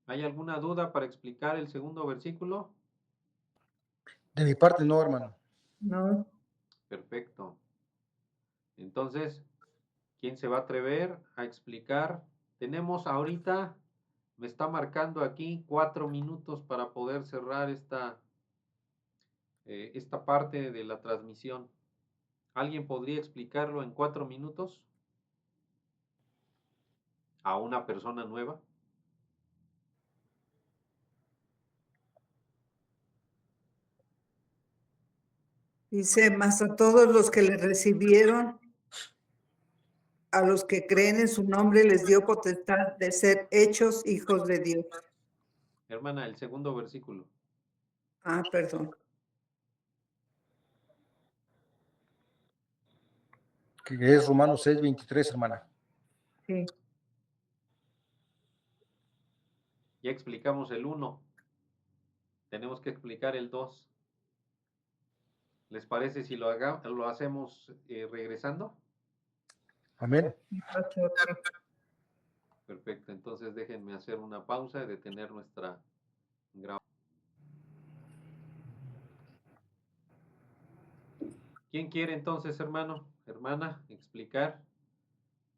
S1: ¿Hay alguna duda para explicar el segundo versículo?
S5: De mi parte, no, hermano.
S2: No,
S1: Perfecto. Entonces, ¿quién se va a atrever a explicar? Tenemos ahorita, me está marcando aquí 4 minutos para poder cerrar esta parte de la transmisión. ¿Alguien podría explicarlo en 4 minutos a una persona nueva?
S2: dice, más a todos los que le recibieron, a los que creen en su nombre, les dio potestad de ser hechos hijos de Dios.
S1: Hermana, el segundo versículo.
S2: Ah, perdón.
S5: Que es Romanos 6:23, hermana.
S2: Sí.
S1: Ya explicamos el 1. Tenemos que explicar el 2. ¿Les parece si lo hacemos regresando?
S5: Amén.
S1: Perfecto, entonces déjenme hacer una pausa y detener nuestra grabación. ¿Quién quiere entonces, hermano, hermana, explicar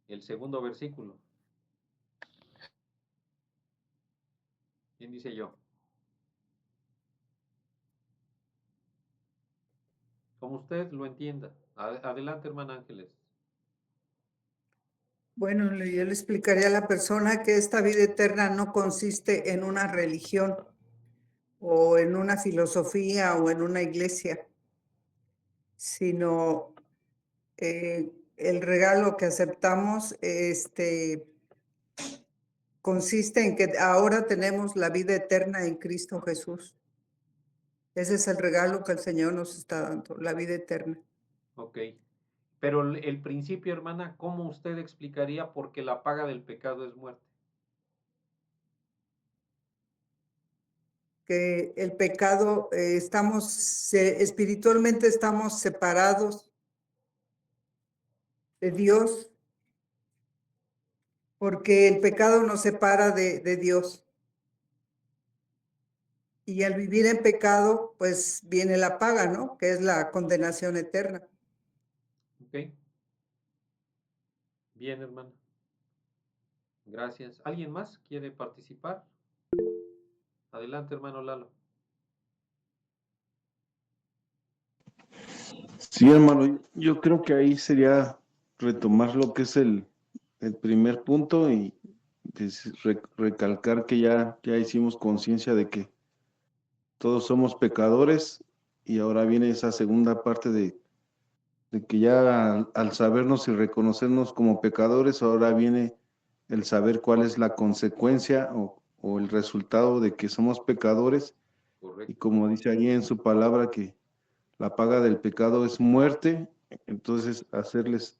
S1: el segundo versículo? ¿Quién dice yo? Como usted lo entienda. Adelante, hermana Ángeles.
S2: Bueno, yo le explicaría a la persona que esta vida eterna no consiste en una religión o en una filosofía o en una iglesia, sino el regalo que aceptamos consiste en que ahora tenemos la vida eterna en Cristo Jesús. Ese es el regalo que el Señor nos está dando, la vida eterna.
S1: Ok. Pero el principio, hermana, ¿cómo usted explicaría por qué la paga del pecado es muerte?
S2: Que el pecado, espiritualmente estamos separados de Dios, porque el pecado nos separa de Dios. Y al vivir en pecado, pues viene la paga, ¿no? Que es la condenación eterna.
S1: Ok. Bien, hermana. Gracias. ¿Alguien más quiere participar? Adelante, hermano Lalo.
S3: Sí, hermano, yo creo que ahí sería retomar lo que es el primer punto y recalcar que ya hicimos conciencia de que todos somos pecadores y ahora viene esa segunda parte de que ya al sabernos y reconocernos como pecadores, ahora viene el saber cuál es la consecuencia o el resultado de que somos pecadores. Y
S1: Correcto.
S3: como dice allí en su palabra que la paga del pecado es muerte, entonces hacerles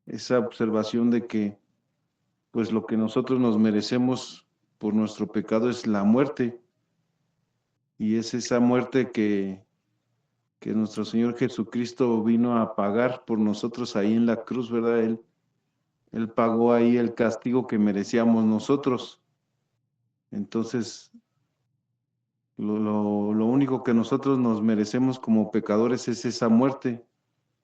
S3: esa observación de que pues lo que nosotros nos merecemos por nuestro pecado es la muerte, y es esa muerte que nuestro Señor Jesucristo vino a pagar por nosotros ahí en la cruz, ¿verdad? Él pagó ahí el castigo que merecíamos nosotros. Entonces, lo único que nosotros nos merecemos como pecadores es esa muerte,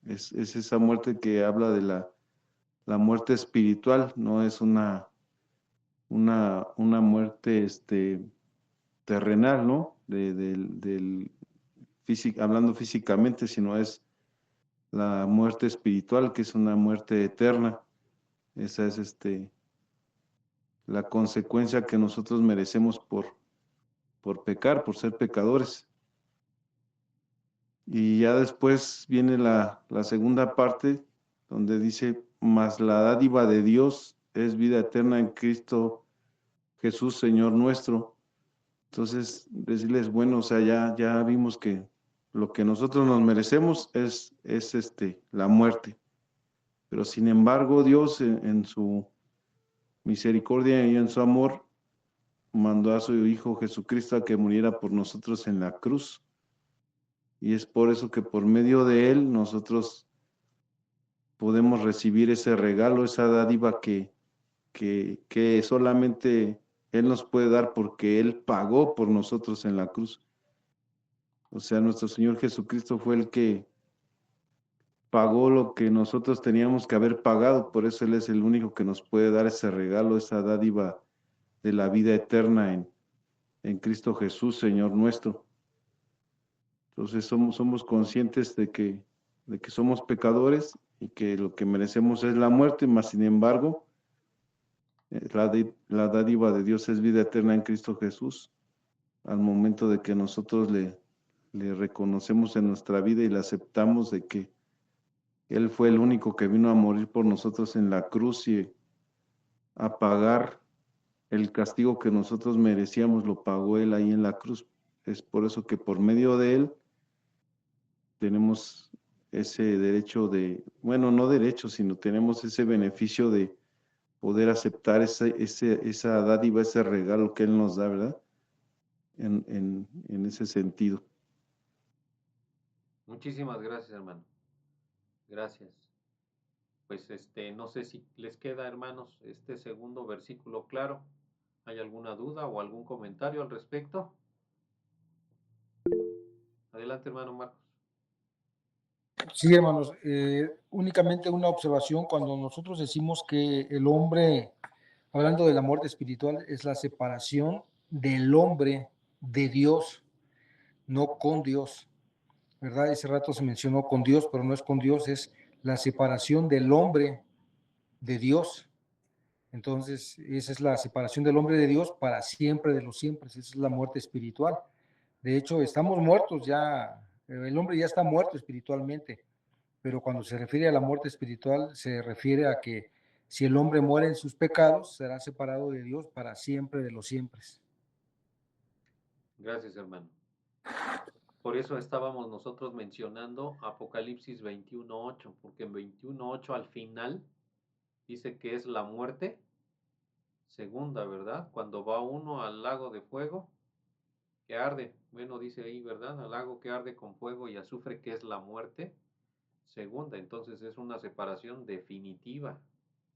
S3: es esa muerte que habla de la muerte espiritual, no es una muerte terrenal, ¿no? Hablando físicamente, sino es la muerte espiritual, que es una muerte eterna. Esa es la consecuencia que nosotros merecemos por pecar, por ser pecadores. Y ya después viene la segunda parte, donde dice, mas la dádiva de Dios es vida eterna en Cristo Jesús, Señor nuestro. Entonces, decirles, bueno, o sea, ya vimos que lo que nosotros nos merecemos es la muerte. Pero sin embargo, Dios en su misericordia y en su amor mandó a su Hijo Jesucristo a que muriera por nosotros en la cruz. Y es por eso que por medio de Él nosotros podemos recibir ese regalo, esa dádiva que solamente Él nos puede dar porque Él pagó por nosotros en la cruz. O sea, nuestro Señor Jesucristo fue el que pagó lo que nosotros teníamos que haber pagado, por eso Él es el único que nos puede dar ese regalo, esa dádiva de la vida eterna en Cristo Jesús, Señor nuestro. Entonces somos conscientes de que somos pecadores y que lo que merecemos es la muerte, mas sin embargo, la dádiva de Dios es vida eterna en Cristo Jesús. Al momento de que nosotros le reconocemos en nuestra vida y le aceptamos de que Él fue el único que vino a morir por nosotros en la cruz y a pagar el castigo que nosotros merecíamos, lo pagó Él ahí en la cruz. Es por eso que por medio de Él tenemos ese derecho bueno, no derecho, sino tenemos ese beneficio de poder aceptar esa dádiva, ese regalo que Él nos da, ¿verdad? En ese sentido.
S1: Muchísimas gracias, hermano. Gracias. Pues no sé si les queda, hermanos, este segundo versículo claro. ¿Hay alguna duda o algún comentario al respecto? Adelante, hermano Marcos.
S5: Sí, hermanos, únicamente una observación cuando nosotros decimos que el hombre, hablando de la muerte espiritual, es la separación del hombre de Dios, no con Dios, ¿verdad? Ese rato se mencionó con Dios, pero no es con Dios, es la separación del hombre de Dios. Entonces, esa es la separación del hombre de Dios para siempre de los siempre. Esa es la muerte espiritual. De hecho, estamos muertos ya, el hombre ya está muerto espiritualmente, pero cuando se refiere a la muerte espiritual, se refiere a que si el hombre muere en sus pecados, será separado de Dios para siempre de los siempre.
S1: Gracias, hermano. Por eso estábamos nosotros mencionando Apocalipsis 21:8, porque en 21:8 al final dice que es la muerte segunda, ¿verdad? Cuando va uno al lago de fuego que arde, bueno, dice ahí, ¿verdad? Al lago que arde con fuego y azufre, que es la muerte segunda. Entonces es una separación definitiva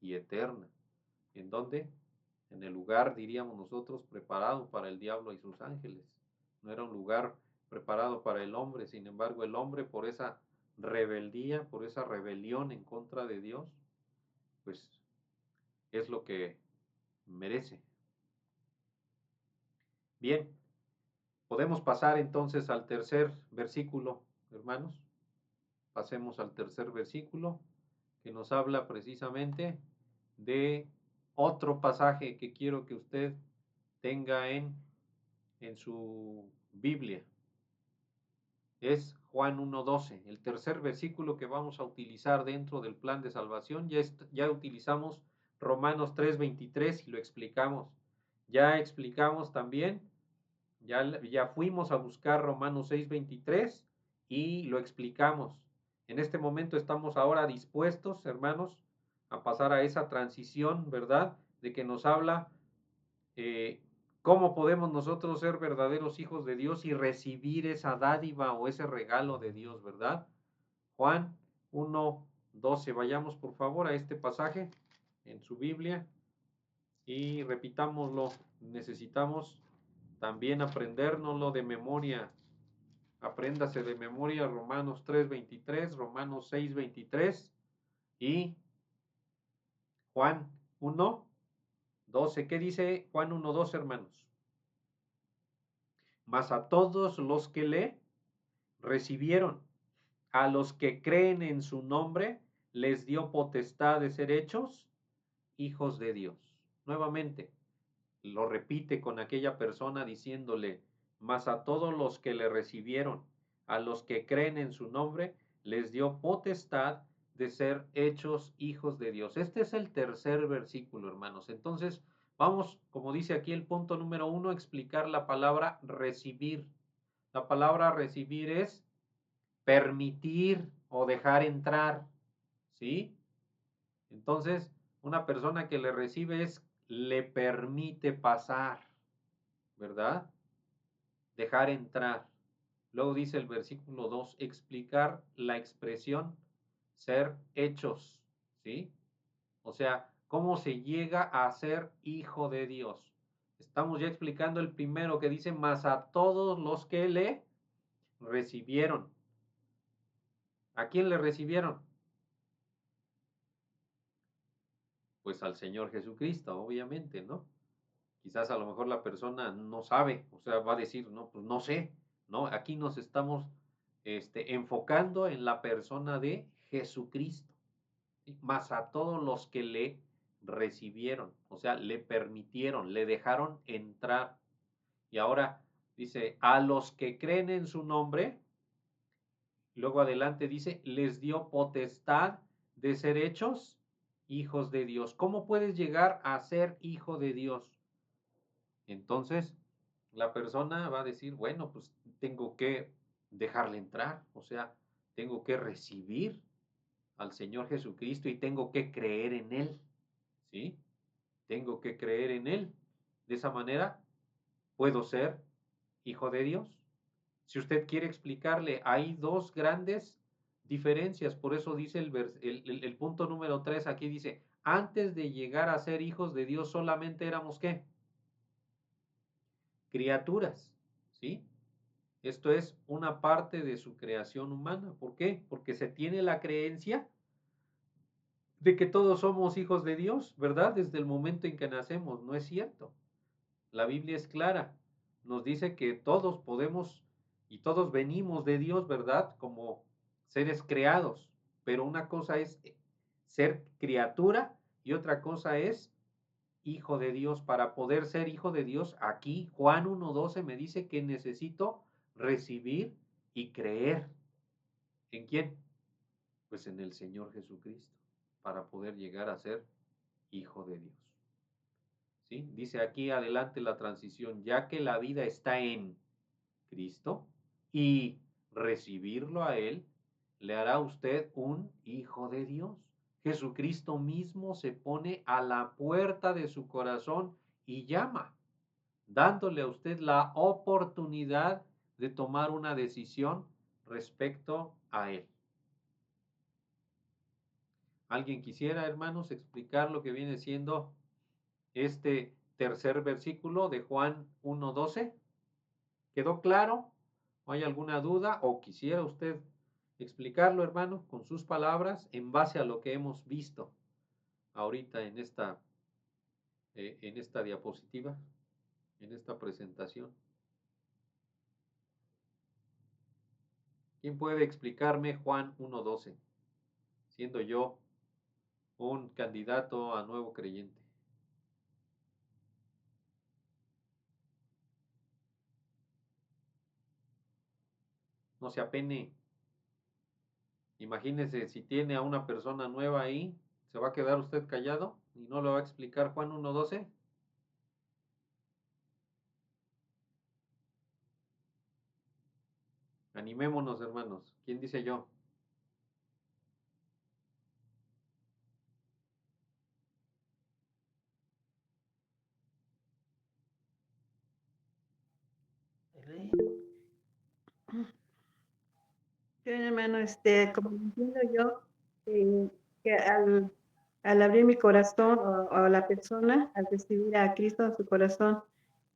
S1: y eterna. ¿En dónde? En el lugar, diríamos nosotros, preparado para el diablo y sus ángeles. No era un lugar preparado para el hombre, sin embargo, el hombre por esa rebeldía, por esa rebelión en contra de Dios, pues es lo que merece. Bien, podemos pasar entonces al tercer versículo, hermanos. Pasemos al tercer versículo que nos habla precisamente de otro pasaje que quiero que usted tenga en su Biblia. Es Juan 1:12, el tercer versículo que vamos a utilizar dentro del plan de salvación. Ya utilizamos Romanos 3:23 y lo explicamos. Ya explicamos también, ya fuimos a buscar Romanos 6:23 y lo explicamos. En este momento estamos ahora dispuestos, hermanos, a pasar a esa transición, ¿verdad? De que nos habla cómo podemos nosotros ser verdaderos hijos de Dios y recibir esa dádiva o ese regalo de Dios, ¿verdad? Juan 1:12. Vayamos por favor a este pasaje en su Biblia y repitámoslo. Necesitamos también aprendérnoslo de memoria. Apréndase de memoria Romanos 3:23, Romanos 6:23 y Juan 1:12. ¿Qué dice Juan 1:12, hermanos? Mas a todos los que le recibieron, a los que creen en su nombre, les dio potestad de ser hechos hijos de Dios. Nuevamente, lo repite con aquella persona diciéndole, mas a todos los que le recibieron, a los que creen en su nombre, les dio potestad de ser hechos hijos de Dios. Este es el tercer versículo, hermanos. Entonces, vamos, como dice aquí el punto número 1, a explicar la palabra recibir. La palabra recibir es permitir o dejar entrar, ¿sí? Entonces, una persona que le recibe le permite pasar, ¿verdad? Dejar entrar. Luego dice el versículo 2, explicar la expresión ser hechos, ¿sí? O sea, ¿cómo se llega a ser hijo de Dios? Estamos ya explicando el primero que dice, más a todos los que le recibieron. ¿A quién le recibieron? Pues al Señor Jesucristo, obviamente, ¿no? Quizás a lo mejor la persona no sabe, o sea, va a decir, no, pues no sé, ¿no? Aquí nos estamos enfocando en la persona de Jesucristo, ¿sí? Más a todos los que le recibieron, o sea, le permitieron, le dejaron entrar. Y ahora dice, a los que creen en su nombre, luego adelante dice, les dio potestad de ser hechos hijos de Dios. ¿Cómo puedes llegar a ser hijo de Dios? Entonces, la persona va a decir, bueno, pues tengo que dejarle entrar, o sea, tengo que recibir al Señor Jesucristo y tengo que creer en Él, ¿sí? Tengo que creer en Él. De esa manera, puedo ser hijo de Dios. Si usted quiere explicarle, hay dos grandes diferencias, por eso dice el punto número 3, aquí dice, antes de llegar a ser hijos de Dios solamente éramos, ¿qué? Criaturas, ¿sí? Esto es una parte de su creación humana. ¿Por qué? Porque se tiene la creencia de que todos somos hijos de Dios, ¿verdad? Desde el momento en que nacemos. No es cierto. La Biblia es clara. Nos dice que todos podemos y todos venimos de Dios, ¿verdad? Como seres creados. Pero una cosa es ser criatura y otra cosa es hijo de Dios. Para poder ser hijo de Dios, aquí Juan 1:12 me dice que necesito recibir y creer. ¿En quién? Pues en el Señor Jesucristo, para poder llegar a ser hijo de Dios. ¿Sí? Dice aquí adelante la transición, ya que la vida está en Cristo y recibirlo a Él, le hará usted un hijo de Dios. Jesucristo mismo se pone a la puerta de su corazón y llama, dándole a usted la oportunidad de tomar una decisión respecto a Él. ¿Alguien quisiera, hermanos, explicar lo que viene siendo este tercer versículo de Juan 1:12? ¿Quedó claro? ¿O hay alguna duda? ¿O quisiera usted explicarlo, hermano, con sus palabras en base a lo que hemos visto ahorita en esta diapositiva, en esta presentación? ¿Quién puede explicarme Juan 1:12, siendo yo un candidato a nuevo creyente? No se apene. Imagínese si tiene a una persona nueva ahí, ¿se va a quedar usted callado y no le va a explicar Juan 1:12? Animémonos, hermanos. ¿Quién dice yo?
S7: Sí, hermano, como entiendo yo, que al abrir mi corazón o la persona, al recibir a Cristo en su corazón,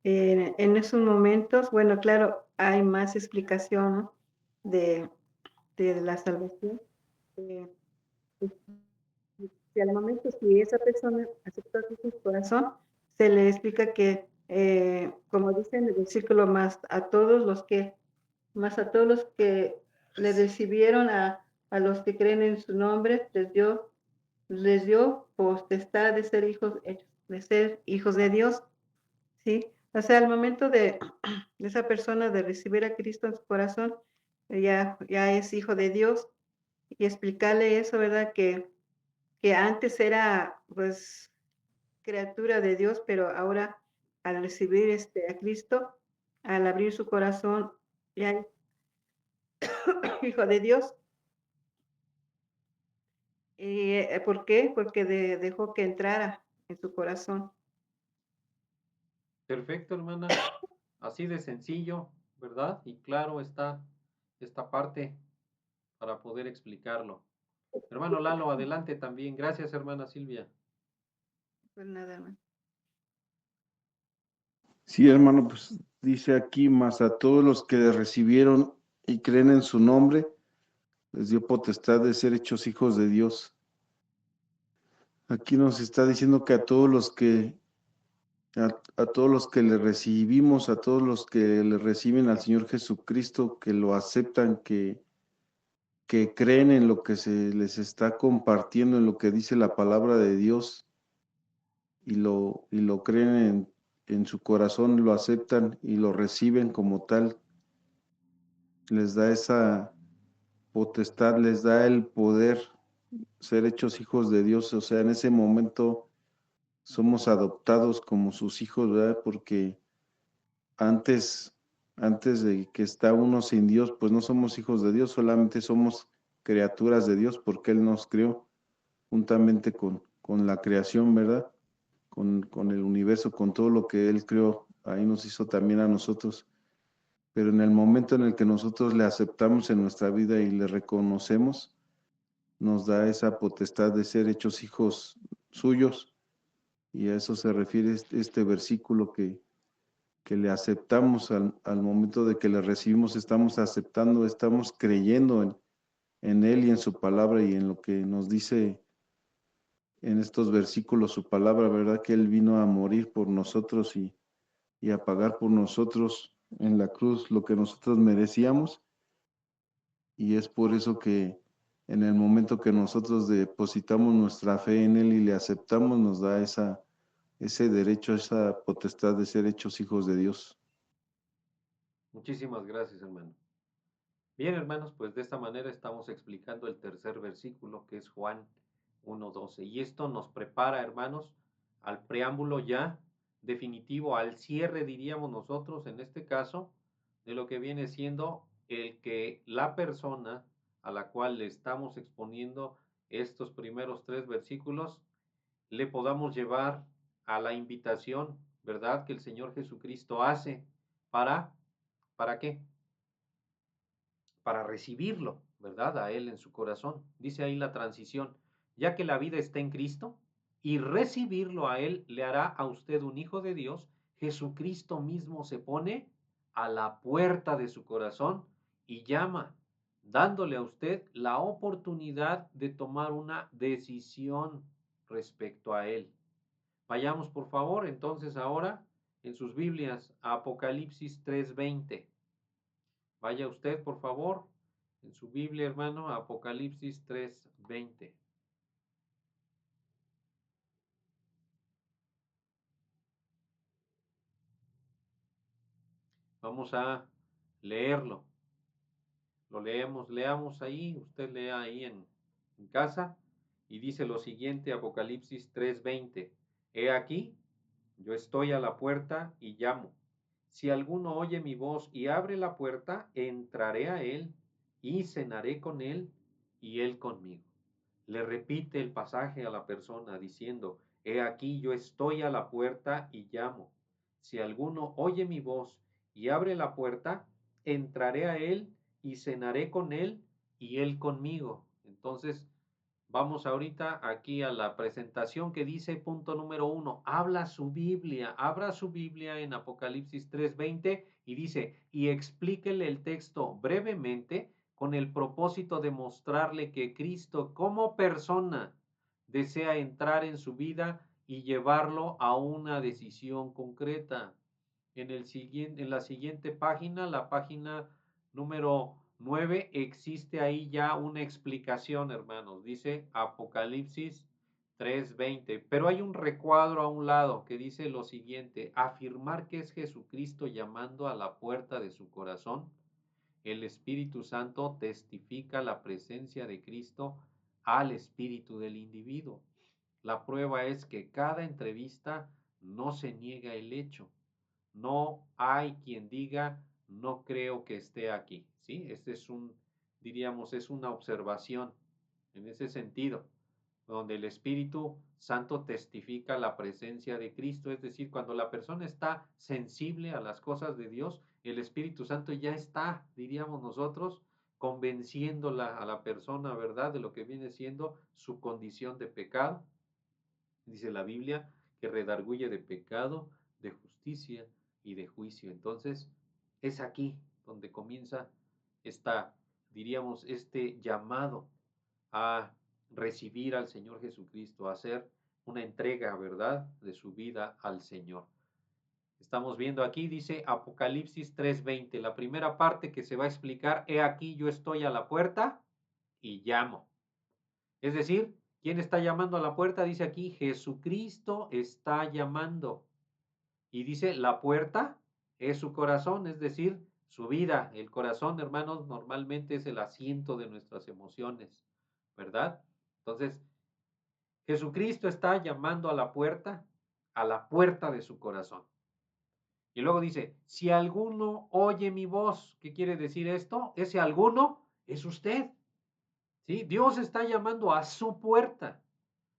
S7: en esos momentos, bueno, claro, hay más explicación, ¿no? de la salvación. Eh, pues, si al momento, si esa persona aceptó a Cristo en su corazón, se le explica que, como dice en el versículo, más a todos los que le recibieron, a los que creen en su nombre, les dio potestad de ser hijos de Dios, ¿sí? O sea, al momento de esa persona de recibir a Cristo en su corazón, ya es hijo de Dios, y explicarle eso, ¿verdad? Que antes era, pues, criatura de Dios, pero ahora al recibir a Cristo, al abrir su corazón, ya es hijo de Dios. ¿Y por qué? Porque dejó que entrara en su corazón.
S1: Perfecto, hermana. Así de sencillo, ¿verdad? Y claro está esta parte para poder explicarlo. Hermano Lalo, adelante también. Gracias, hermana Silvia.
S7: Pues nada más.
S3: Sí, hermano, pues dice aquí, más a todos los que le recibieron y creen en su nombre, les dio potestad de ser hechos hijos de Dios. Aquí nos está diciendo que a todos los que le recibimos, a todos los que le reciben al Señor Jesucristo, que lo aceptan, que creen en lo que se les está compartiendo, en lo que dice la palabra de Dios, y lo creen en su corazón, lo aceptan y lo reciben como tal, les da esa potestad, les da el poder ser hechos hijos de Dios. O sea, en ese momento somos adoptados como sus hijos, ¿verdad? Porque antes, antes de que está uno sin Dios, pues no somos hijos de Dios, solamente somos criaturas de Dios porque Él nos creó juntamente con la creación, ¿verdad? Con el universo, con todo lo que Él creó, ahí nos hizo también a nosotros. Pero en el momento en el que nosotros le aceptamos en nuestra vida y le reconocemos, nos da esa potestad de ser hechos hijos suyos. Y a eso se refiere este versículo que le aceptamos al momento de que le recibimos, estamos aceptando, estamos creyendo en Él y en su palabra y en lo que nos dice en estos versículos su palabra, ¿verdad? Que Él vino a morir por nosotros y a pagar por nosotros en la cruz lo que nosotros merecíamos. Y es por eso que en el momento que nosotros depositamos nuestra fe en Él y le aceptamos, nos da ese derecho, esa potestad de ser hechos hijos de Dios.
S1: Muchísimas gracias, hermano. Bien, hermanos, pues de esta manera estamos explicando el tercer versículo, que es Juan 1:12. Y esto nos prepara, hermanos, al preámbulo ya definitivo, al cierre, diríamos nosotros, en este caso, de lo que viene siendo el que la persona a la cual le estamos exponiendo estos primeros 3 versículos, le podamos llevar a la invitación, ¿verdad?, que el Señor Jesucristo hace ¿para qué? Para recibirlo, ¿verdad? A Él en su corazón. Dice ahí la transición, ya que la vida está en Cristo y recibirlo a Él le hará a usted un hijo de Dios, Jesucristo mismo se pone a la puerta de su corazón y llama, dándole a usted la oportunidad de tomar una decisión respecto a Él. Vayamos por favor entonces ahora en sus Biblias a Apocalipsis 3:20. Vaya usted, por favor, en su Biblia, hermano, a Apocalipsis 3:20. Vamos a leerlo. Lo leamos ahí, usted lea ahí en casa y dice lo siguiente, Apocalipsis 3:20. He aquí, yo estoy a la puerta y llamo. Si alguno oye mi voz y abre la puerta, entraré a él y cenaré con él y él conmigo. Le repite el pasaje a la persona diciendo, he aquí yo estoy a la puerta y llamo. Si alguno oye mi voz y abre la puerta, entraré a él y cenaré con él y él conmigo. Entonces, vamos ahorita aquí a la presentación que dice punto número 1, abra su Biblia en Apocalipsis 3:20 y dice, y explíquele el texto brevemente con el propósito de mostrarle que Cristo como persona desea entrar en su vida y llevarlo a una decisión concreta. En la siguiente página, la página número 9, existe ahí ya una explicación, hermanos. Dice Apocalipsis 3:20, pero hay un recuadro a un lado que dice lo siguiente, afirmar que es Jesucristo llamando a la puerta de su corazón. El Espíritu Santo testifica la presencia de Cristo al espíritu del individuo. La prueba es que cada entrevista no se niega el hecho. No hay quien diga, no creo que esté aquí, ¿sí? Este es diríamos, es una observación en ese sentido, donde el Espíritu Santo testifica la presencia de Cristo, es decir, cuando la persona está sensible a las cosas de Dios, el Espíritu Santo ya está, diríamos nosotros, convenciéndola a la persona, ¿verdad?, de lo que viene siendo su condición de pecado. Dice la Biblia que redarguye de pecado, de justicia y de juicio. Entonces, es aquí donde comienza diríamos, este llamado a recibir al Señor Jesucristo, a hacer una entrega, ¿verdad?, de su vida al Señor. Estamos viendo aquí, dice Apocalipsis 3:20, la primera parte que se va a explicar, he aquí yo estoy a la puerta y llamo. Es decir, ¿quién está llamando a la puerta? Dice aquí, Jesucristo está llamando. Y dice, la puerta es su corazón, es decir, su vida. El corazón, hermanos, normalmente es el asiento de nuestras emociones, ¿verdad? Entonces, Jesucristo está llamando a la puerta de su corazón. Y luego dice, si alguno oye mi voz, ¿qué quiere decir esto? Ese alguno es usted. ¿Sí? Dios está llamando a su puerta.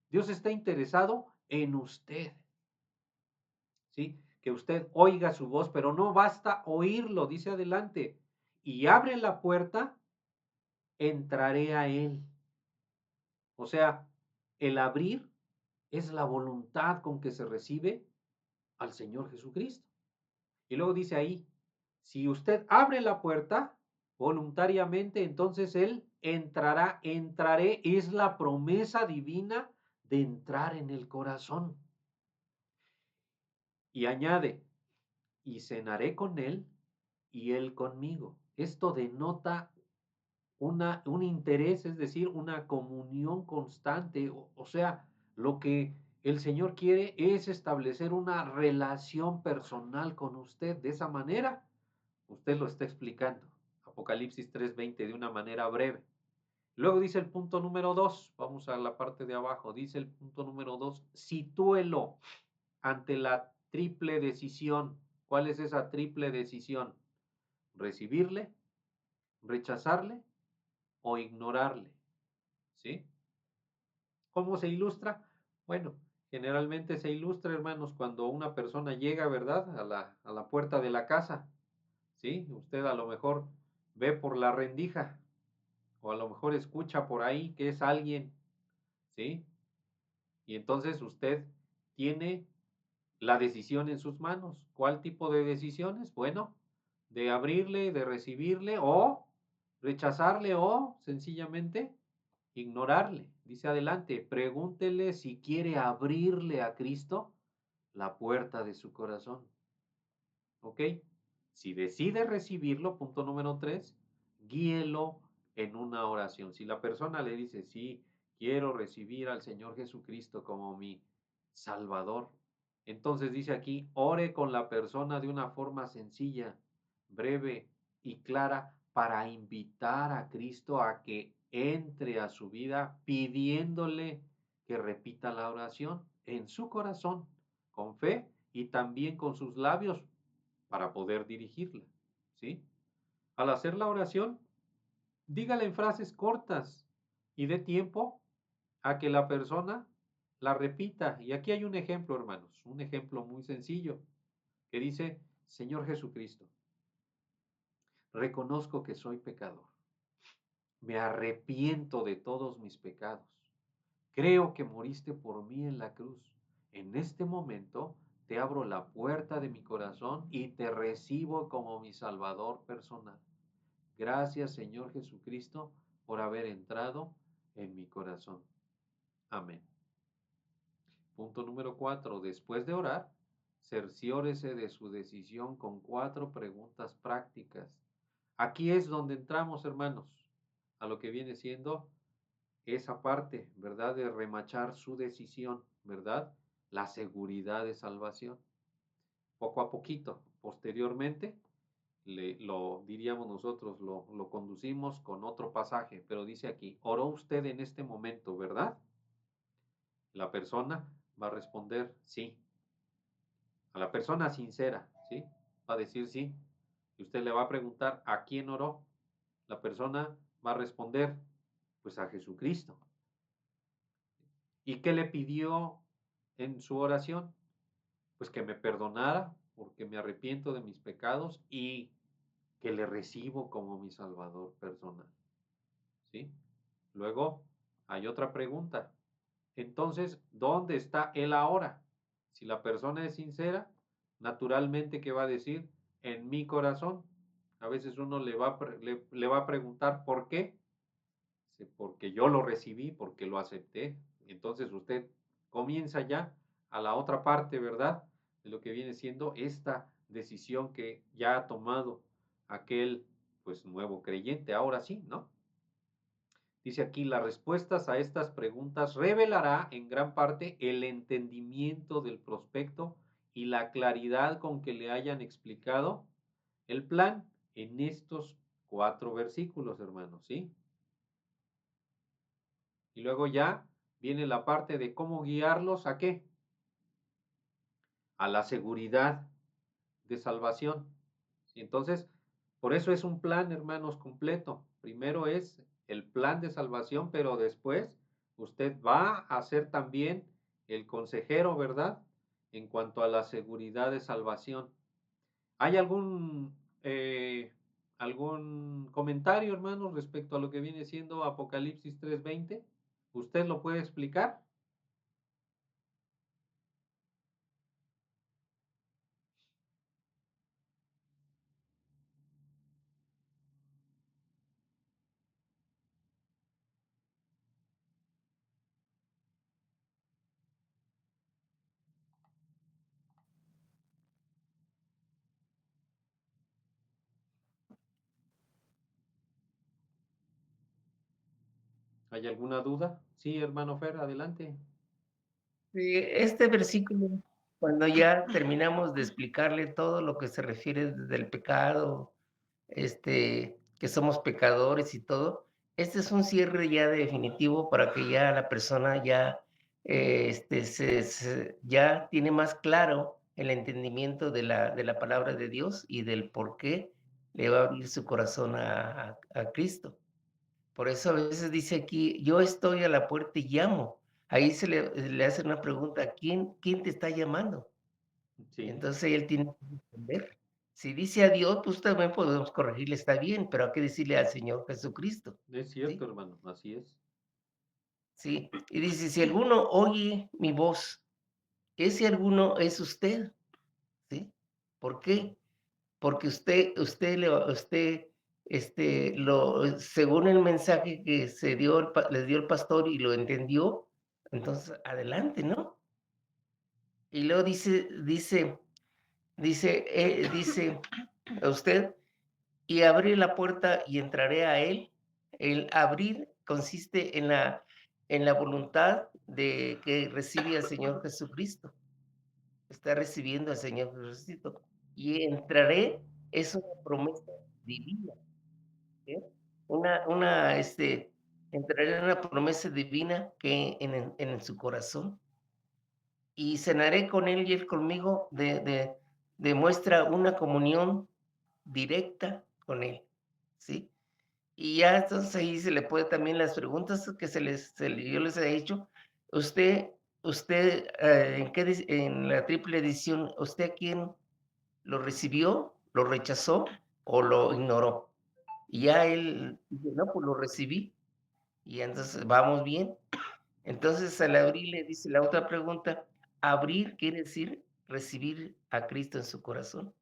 S1: Dios está interesado en usted. ¿Sí? Que usted oiga su voz, pero no basta oírlo, dice adelante. Y abre la puerta, entraré a él. O sea, el abrir es la voluntad con que se recibe al Señor Jesucristo. Y luego dice ahí, si usted abre la puerta voluntariamente, entonces Él entrará. Entraré es la promesa divina de entrar en el corazón. Y añade, y cenaré con Él y Él conmigo. Esto denota un interés, es decir, una comunión constante. O sea, lo que el Señor quiere es establecer una relación personal con usted. De esa manera, usted lo está explicando. Apocalipsis 3:20 de una manera breve. Luego dice el punto número 2, vamos a la parte de abajo, dice el punto número 2, sitúelo ante la triple decisión. ¿Cuál es esa triple decisión? Recibirle, rechazarle o ignorarle. ¿Sí? ¿Cómo se ilustra? Bueno, generalmente se ilustra, hermanos, cuando una persona llega, ¿verdad?, a la puerta de la casa. ¿Sí? Usted a lo mejor ve por la rendija o a lo mejor escucha por ahí que es alguien. ¿Sí? Y entonces usted tiene la decisión en sus manos. ¿Cuál tipo de decisiones? Bueno, de abrirle, de recibirle o rechazarle o sencillamente ignorarle. Dice adelante, pregúntele si quiere abrirle a Cristo la puerta de su corazón. ¿Ok? Si decide recibirlo, punto número 3, guíelo en una oración. Si la persona le dice, sí, quiero recibir al Señor Jesucristo como mi Salvador, entonces dice aquí, ore con la persona de una forma sencilla, breve y clara para invitar a Cristo a que entre a su vida pidiéndole que repita la oración en su corazón, con fe y también con sus labios para poder dirigirla, ¿sí? Al hacer la oración, dígale en frases cortas y dé tiempo a que la persona la repita. Y aquí hay un ejemplo, hermanos, un ejemplo muy sencillo que dice, Señor Jesucristo, reconozco que soy pecador. Me arrepiento de todos mis pecados. Creo que moriste por mí en la cruz. En este momento te abro la puerta de mi corazón y te recibo como mi Salvador personal. Gracias, Señor Jesucristo, por haber entrado en mi corazón. Amén. Punto número 4. Después de orar, cerciórese de su decisión con 4 preguntas prácticas. Aquí es donde entramos, hermanos, a lo que viene siendo esa parte, ¿verdad? De remachar su decisión, ¿verdad? La seguridad de salvación. Poco a poquito, posteriormente, lo diríamos nosotros, lo conducimos con otro pasaje, pero dice aquí, oró usted en este momento, ¿verdad? La persona va a responder sí. A la persona sincera, ¿sí? Va a decir sí. Y usted le va a preguntar, ¿a quién oró? La persona va a responder, pues a Jesucristo. ¿Y qué le pidió en su oración? Pues que me perdonara porque me arrepiento de mis pecados y que le recibo como mi Salvador personal. ¿Sí? Luego hay otra pregunta. Entonces, ¿dónde está él ahora? Si la persona es sincera, naturalmente, ¿qué va a decir? En mi corazón. A veces uno le va a preguntar por qué. Porque yo lo recibí, porque lo acepté. Entonces usted comienza ya a la otra parte, ¿verdad? De lo que viene siendo esta decisión que ya ha tomado aquel, pues, nuevo creyente. Ahora sí, ¿no? Dice aquí, las respuestas a estas preguntas revelará en gran parte el entendimiento del prospecto y la claridad con que le hayan explicado el plan en estos 4 versículos, hermanos, ¿sí? Y luego ya viene la parte de cómo guiarlos a qué? A la seguridad de salvación. Y entonces, por eso es un plan, hermanos, completo. Primero es el plan de salvación, pero después usted va a ser también el consejero, ¿verdad? En cuanto a la seguridad de salvación. ¿Hay algún comentario, hermanos, respecto a lo que viene siendo Apocalipsis 3:20? ¿Usted lo puede explicar? ¿Hay alguna duda? Sí, hermano Fer, adelante.
S4: Este versículo, cuando ya terminamos de explicarle todo lo que se refiere del pecado, que somos pecadores y todo, este es un cierre ya definitivo para que ya la persona ya, ya tiene más claro el entendimiento de la palabra de Dios y del por qué le va a abrir su corazón a Cristo. Por eso a veces dice aquí, yo estoy a la puerta y llamo. Ahí le hace una pregunta, ¿quién te está llamando?
S1: Sí,
S4: Entonces él tiene que responder. Si dice a Dios, pues también podemos corregirle, está bien, pero hay que decirle al Señor Jesucristo,
S1: es cierto,
S4: ¿sí?
S1: hermano, así es.
S4: Sí. Y dice, si alguno oye mi voz, ese alguno es usted, ¿sí? ¿Por qué? Porque según el mensaje que les dio el pastor y lo entendió, entonces adelante, ¿no? Y luego dice a usted, y abrí la puerta y entraré a él. El abrir consiste en la voluntad de que recibe al Señor Jesucristo. Está recibiendo al Señor Jesucristo. Y entraré es una promesa divina. ¿Sí? Una, entraré en una promesa divina que en su corazón. Y cenaré con él y él conmigo, demuestra una comunión directa con él, ¿sí? Y ya entonces ahí se le puede también las preguntas que yo les he hecho. Usted, en la triple edición, ¿usted a quién lo recibió, lo rechazó o lo ignoró? Y ya él dice, no, pues lo recibí. Y entonces vamos bien. Entonces al abrir le dice la otra pregunta, abrir quiere decir recibir a Cristo en su corazón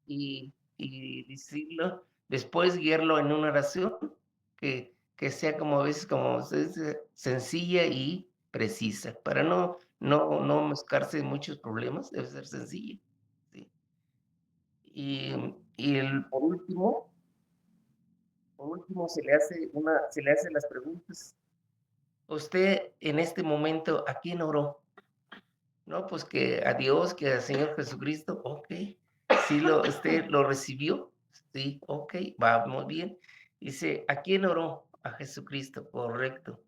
S4: y decirlo, después guiarlo en una oración que sea como a veces como se dice, sencilla y precisa, para no mezclarse en muchos problemas, debe ser sencilla, ¿sí? Por último se le hace las preguntas. Usted en este momento, ¿a quién oró? No, pues que a Dios, que al Señor Jesucristo, okey. Sí usted lo recibió, sí, okey, vamos bien. Dice, ¿a quién oró? A Jesucristo, correcto.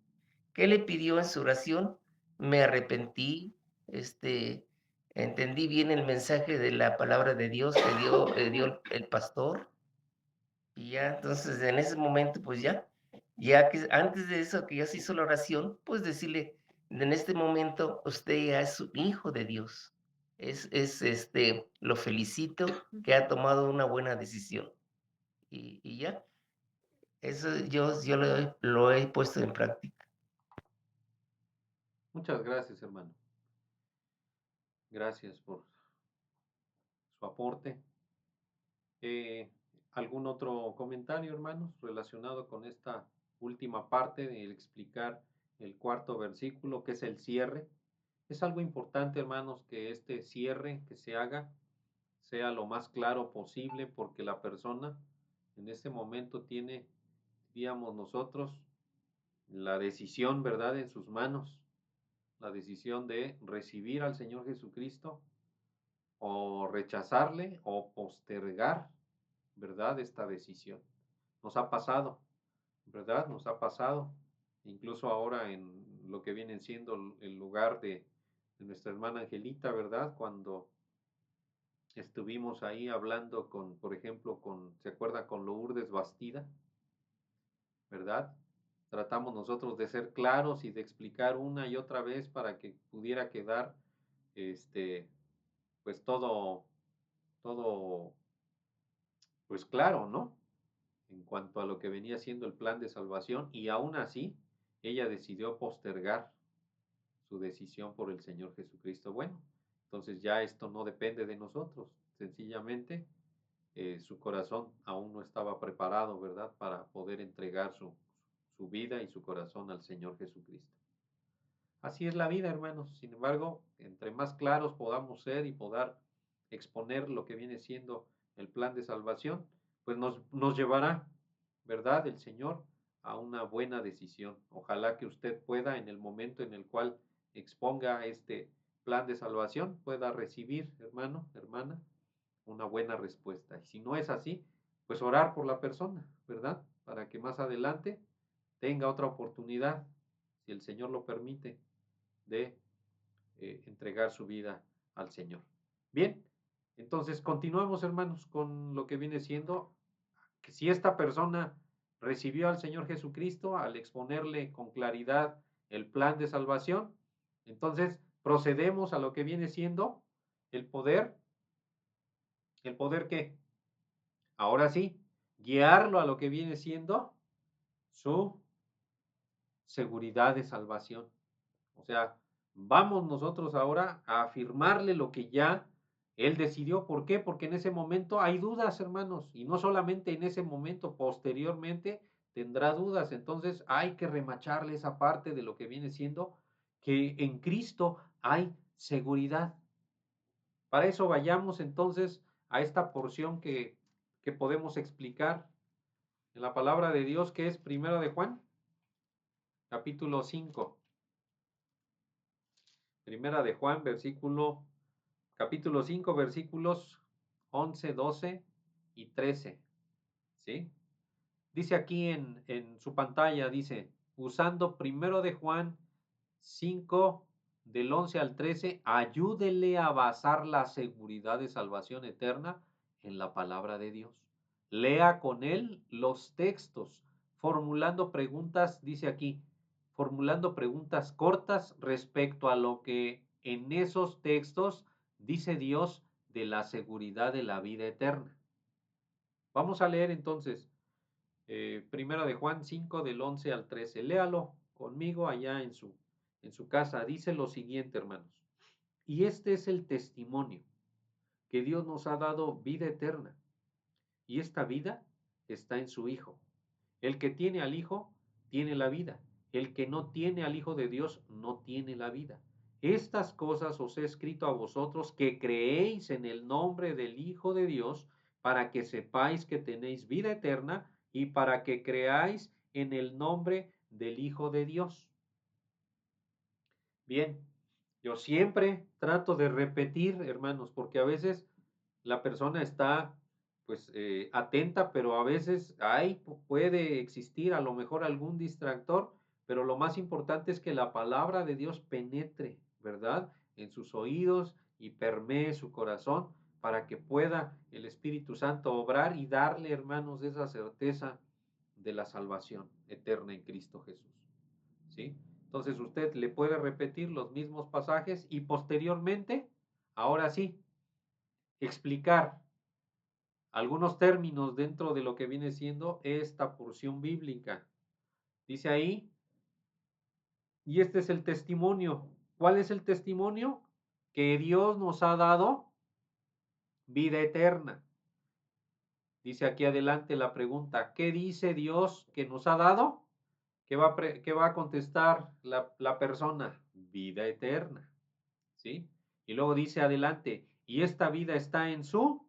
S4: ¿Qué le pidió en su oración? Me arrepentí, este, entendí bien el mensaje de la palabra de Dios que dio el pastor, y ya, entonces, en ese momento, pues ya que antes de eso, que ya se hizo la oración, pues decirle, en este momento usted ya es un hijo de Dios. Lo felicito que ha tomado una buena decisión. Y ya, eso yo lo he puesto en práctica.
S1: Muchas gracias, hermano. Gracias por su aporte. Eh, ¿Algún otro comentario, hermanos, relacionado con esta última parte de explicar el cuarto versículo, que es el cierre? Es algo importante, hermanos, que este cierre que se haga sea lo más claro posible, porque la persona en este momento tiene, diríamos nosotros, la decisión, ¿verdad?, en sus manos, la decisión de recibir al Señor Jesucristo o rechazarle o postergar, ¿verdad?, esta decisión. Nos ha pasado, ¿verdad? Nos ha pasado, incluso ahora en lo que viene siendo el lugar de nuestra hermana Angelita, ¿verdad? Cuando estuvimos ahí hablando con, por ejemplo, ¿se acuerda con Lourdes Bastida? ¿Verdad? Tratamos nosotros de ser claros y de explicar una y otra vez para que pudiera quedar, este, pues todo, pues claro, ¿no? En cuanto a lo que venía siendo el plan de salvación, y aún así, ella decidió postergar su decisión por el Señor Jesucristo. Bueno, entonces ya esto no depende de nosotros, sencillamente su corazón aún no estaba preparado, ¿verdad?, para poder entregar su vida y su corazón al Señor Jesucristo. Así es la vida, hermanos. Sin embargo, entre más claros podamos ser y poder exponer lo que viene siendo el plan de salvación, pues nos llevará, ¿verdad?, el Señor a una buena decisión. Ojalá que usted pueda, en el momento en el cual exponga este plan de salvación, pueda recibir, hermano, hermana, una buena respuesta. Y si no es así, pues orar por la persona, ¿verdad? Para que más adelante tenga otra oportunidad, si el Señor lo permite, de entregar su vida al Señor. Bien, entonces continuamos, hermanos, con lo que viene siendo que si esta persona recibió al Señor Jesucristo al exponerle con claridad el plan de salvación, entonces procedemos a lo que viene siendo el poder ¿qué? Ahora sí, guiarlo a lo que viene siendo su seguridad de salvación. O sea, vamos nosotros ahora a afirmarle lo que ya él decidió. ¿Por qué? Porque en ese momento hay dudas, hermanos, y no solamente en ese momento, posteriormente tendrá dudas. Entonces hay que remacharle esa parte de lo que viene siendo que en Cristo hay seguridad. Para eso vayamos entonces a esta porción que podemos explicar en la palabra de Dios, que es Primera de Juan, capítulo 5. Primera de Juan, capítulo 5, versículos 11, 12 y 13. ¿Sí? Dice aquí en su pantalla, dice, usando Primero de Juan 5, del 11 al 13, ayúdele a basar la seguridad de salvación eterna en la palabra de Dios. Lea con él los textos, formulando preguntas, dice aquí, formulando preguntas cortas respecto a lo que en esos textos dice Dios de la seguridad de la vida eterna. Vamos a leer entonces Primera de Juan 5 del 11 al 13. Léalo conmigo allá en su casa. Dice lo siguiente, hermanos. Y este es el testimonio, que Dios nos ha dado vida eterna. Y esta vida está en su Hijo. El que tiene al Hijo, tiene la vida. El que no tiene al Hijo de Dios, no tiene la vida. Estas cosas os he escrito a vosotros que creéis en el nombre del Hijo de Dios, para que sepáis que tenéis vida eterna y para que creáis en el nombre del Hijo de Dios. Bien, yo siempre trato de repetir, hermanos, porque a veces la persona está pues atenta, pero a veces puede existir a lo mejor algún distractor, pero lo más importante es que la palabra de Dios penetre, ¿verdad? En sus oídos y permee su corazón para que pueda el Espíritu Santo obrar y darle, hermanos, esa certeza de la salvación eterna en Cristo Jesús. ¿Sí? Entonces usted le puede repetir los mismos pasajes y posteriormente, ahora sí, explicar algunos términos dentro de lo que viene siendo esta porción bíblica. Dice ahí, y este es el testimonio. ¿Cuál es el testimonio? Que Dios nos ha dado vida eterna. Dice aquí adelante la pregunta, ¿qué dice Dios que nos ha dado? ¿Qué va a contestar la persona? Vida eterna. ¿Sí? Y luego dice adelante, y esta vida está en su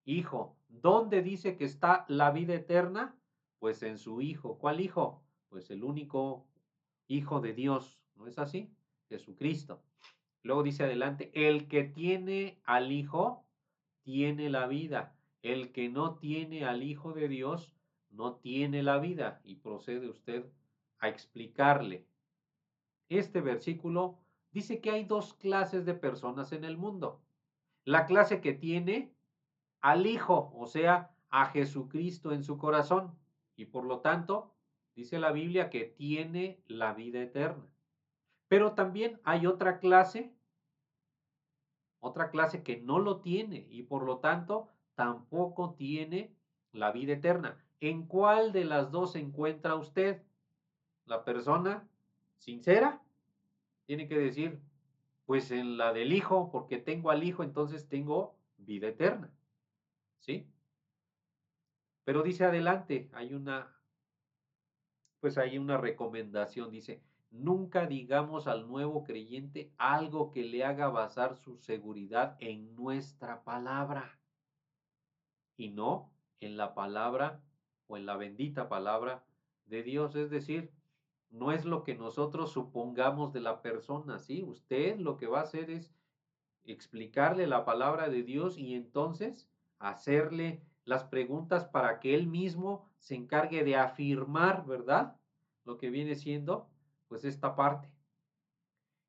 S1: Hijo. ¿Dónde dice que está la vida eterna? Pues en su Hijo. ¿Cuál Hijo? Pues el único Hijo de Dios. ¿No es así? Jesucristo. Luego dice adelante, el que tiene al Hijo, tiene la vida. El que no tiene al Hijo de Dios, no tiene la vida. Y procede usted a explicarle. Este versículo dice que hay dos clases de personas en el mundo. La clase que tiene al Hijo, o sea, a Jesucristo en su corazón. Y por lo tanto, dice la Biblia que tiene la vida eterna. Pero también hay otra clase que no lo tiene y por lo tanto tampoco tiene la vida eterna. ¿En cuál de las dos se encuentra usted? La persona sincera tiene que decir, pues en la del Hijo, porque tengo al Hijo, entonces tengo vida eterna. ¿Sí? Pero dice adelante, hay una recomendación, dice, nunca digamos al nuevo creyente algo que le haga basar su seguridad en nuestra palabra y no en la palabra o en la bendita palabra de Dios, es decir, no es lo que nosotros supongamos de la persona, ¿sí? Usted lo que va a hacer es explicarle la palabra de Dios y entonces hacerle las preguntas para que él mismo se encargue de afirmar, ¿verdad? Lo que viene siendo, pues, esta parte.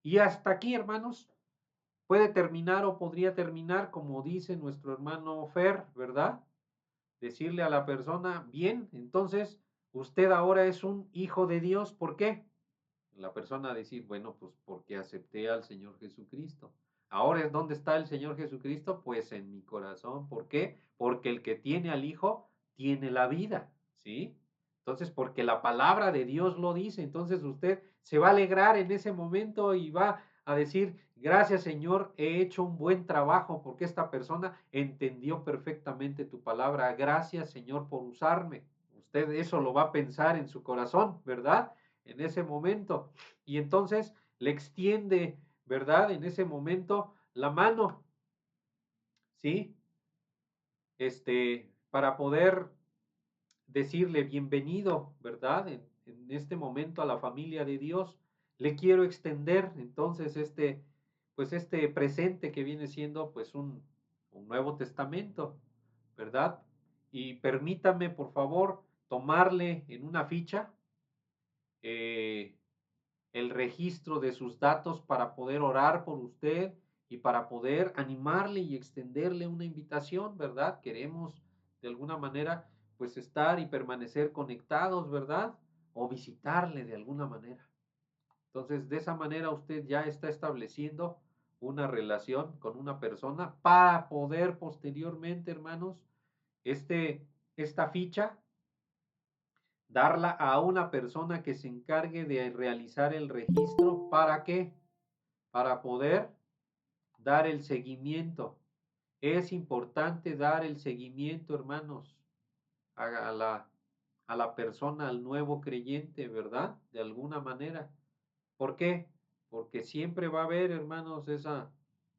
S1: Y hasta aquí, hermanos, puede terminar o podría terminar, como dice nuestro hermano Fer, ¿verdad? Decirle a la persona, bien, entonces usted ahora es un hijo de Dios, ¿por qué? La persona decir, bueno, pues porque acepté al Señor Jesucristo. Ahora es dónde está el Señor Jesucristo, pues en mi corazón. ¿Por qué? Porque el que tiene al Hijo tiene la vida, ¿sí? Entonces, porque la palabra de Dios lo dice, entonces usted se va a alegrar en ese momento y va a decir, gracias Señor, he hecho un buen trabajo porque esta persona entendió perfectamente tu palabra. Gracias Señor por usarme. Usted eso lo va a pensar en su corazón, ¿verdad? En ese momento. Y entonces le extiende, ¿verdad? En ese momento la mano, ¿sí? Para poder decirle bienvenido, ¿verdad? En este momento a la familia de Dios. Le quiero extender entonces pues este presente que viene siendo pues un Nuevo Testamento, ¿verdad? Y permítame, por favor, tomarle en una ficha eh, el registro de sus datos para poder orar por usted y para poder animarle y extenderle una invitación, ¿verdad? Queremos de alguna manera pues estar y permanecer conectados, ¿verdad? O visitarle de alguna manera. Entonces, de esa manera usted ya está estableciendo una relación con una persona para poder posteriormente, hermanos, esta ficha darla a una persona que se encargue de realizar el registro. ¿Para qué? Para poder dar el seguimiento. Es importante dar el seguimiento, hermanos, a la persona, al nuevo creyente, ¿verdad? De alguna manera. ¿Por qué? Porque siempre va a haber, hermanos, esa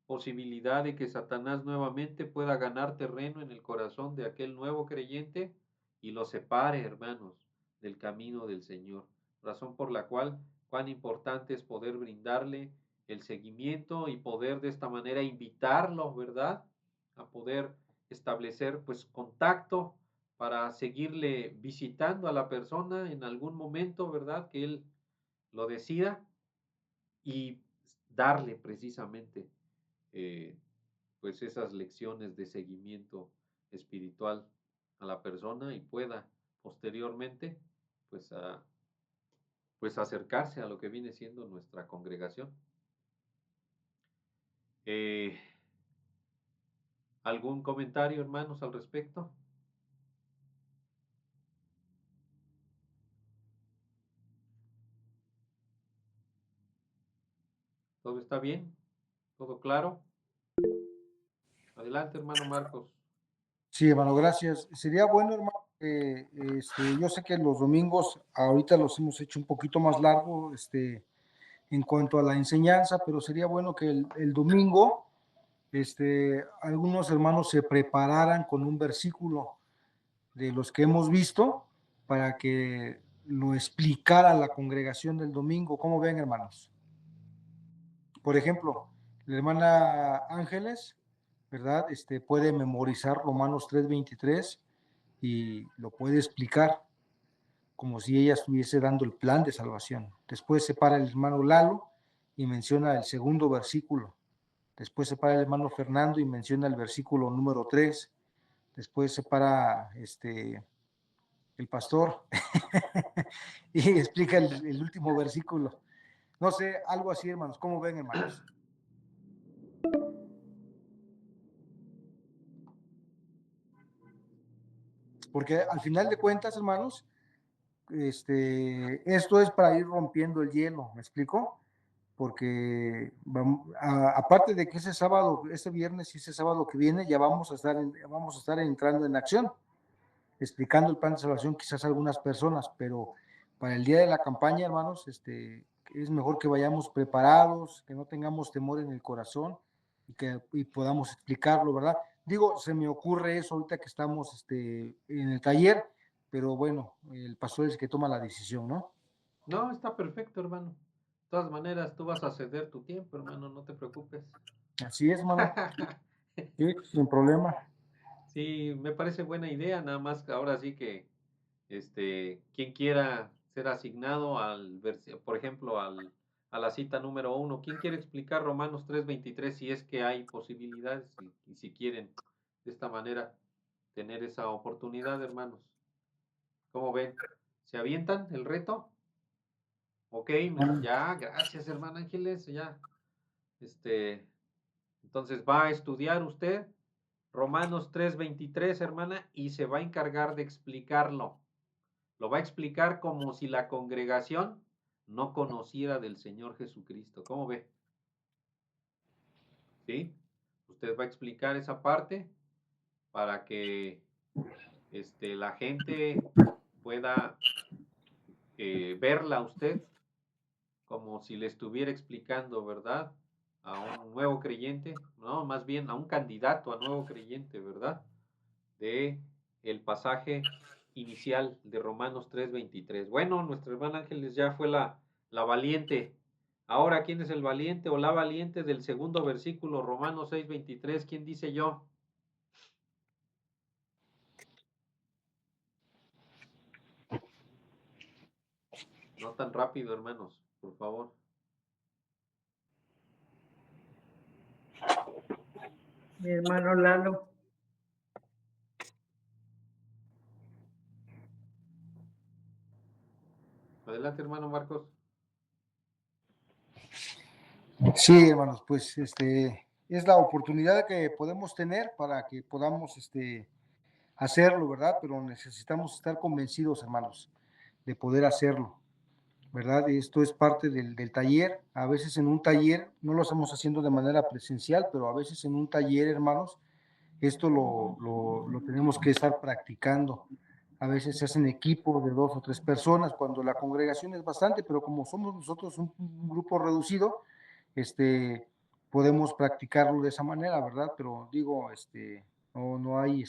S1: posibilidad de que Satanás nuevamente pueda ganar terreno en el corazón de aquel nuevo creyente y lo separe, hermanos, del camino del Señor. Razón por la cual, cuán importante es poder brindarle el seguimiento y poder de esta manera invitarlo, ¿verdad? A poder establecer pues contacto para seguirle visitando a la persona en algún momento, ¿verdad? Que él lo decida y darle precisamente pues esas lecciones de seguimiento espiritual a la persona y pueda posteriormente pues, pues acercarse a lo que viene siendo nuestra congregación. ¿Algún comentario, hermanos, al respecto? ¿Todo está bien? ¿Todo claro? Adelante, hermano Marcos.
S5: Sí, hermano, gracias. Sería bueno, hermano, que yo sé que los domingos ahorita los hemos hecho un poquito más largo en cuanto a la enseñanza, pero sería bueno que el domingo algunos hermanos se prepararan con un versículo de los que hemos visto para que lo explicara la congregación del domingo. ¿Cómo ven, hermanos? Por ejemplo, la hermana Ángeles, ¿verdad? Puede memorizar Romanos 3:23 y lo puede explicar como si ella estuviese dando el plan de salvación. Después se para el hermano Lalo y menciona el segundo versículo. Después se para el hermano Fernando y menciona el versículo número 3. Después se para el pastor y explica el último versículo. No sé, algo así, hermanos. ¿Cómo ven, hermanos? Porque al final de cuentas, hermanos, esto es para ir rompiendo el hielo, ¿me explico? Porque aparte de que ese sábado, ese viernes y ese sábado que viene, ya vamos a estar entrando en acción, explicando el plan de salvación quizás a algunas personas, pero para el día de la campaña, hermanos, es mejor que vayamos preparados, que no tengamos temor en el corazón y podamos explicarlo, ¿verdad? Digo, se me ocurre eso ahorita que estamos en el taller, pero bueno, el pastor es el que toma la decisión, ¿no?
S1: No, está perfecto, hermano. De todas maneras, tú vas a ceder tu tiempo, hermano, no te preocupes.
S5: Así es, hermano. Sí, sin problema.
S1: Sí, me parece buena idea, nada más que ahora sí que, quien quiera ser asignado por ejemplo, a la cita número 1, ¿quién quiere explicar Romanos 3:23 si es que hay posibilidades y si quieren de esta manera tener esa oportunidad, hermanos? ¿Cómo ven? ¿Se avientan el reto? Ok, ya, gracias, hermano Ángeles, ya. Este, entonces va a estudiar usted Romanos 3:23, hermana, y se va a encargar de explicarlo. Lo va a explicar como si la congregación no conociera del Señor Jesucristo. ¿Cómo ve? ¿Sí? Usted va a explicar esa parte para que la gente pueda verla a usted como si le estuviera explicando, ¿verdad? A un nuevo creyente, no, más bien a un candidato a nuevo creyente, ¿verdad? De el pasaje inicial de Romanos 3:23. Bueno, nuestra hermana Ángeles ya fue la valiente. Ahora, ¿quién es el valiente o la valiente del segundo versículo, Romanos 6:23? ¿Quién dice yo? No tan rápido, hermanos, por favor.
S2: Mi hermano Lalo.
S1: Adelante, hermano Marcos.
S5: Sí, hermanos, pues es la oportunidad que podemos tener para que podamos hacerlo, ¿verdad? Pero necesitamos estar convencidos, hermanos, de poder hacerlo, ¿verdad? Esto es parte del taller. A veces en un taller no lo estamos haciendo de manera presencial, pero a veces en un taller, hermanos, esto lo tenemos que estar practicando. A veces se hacen equipos de 2 o 3 personas cuando la congregación es bastante, pero como somos nosotros un grupo reducido, este, podemos practicarlo de esa manera, ¿verdad? Pero digo, no hay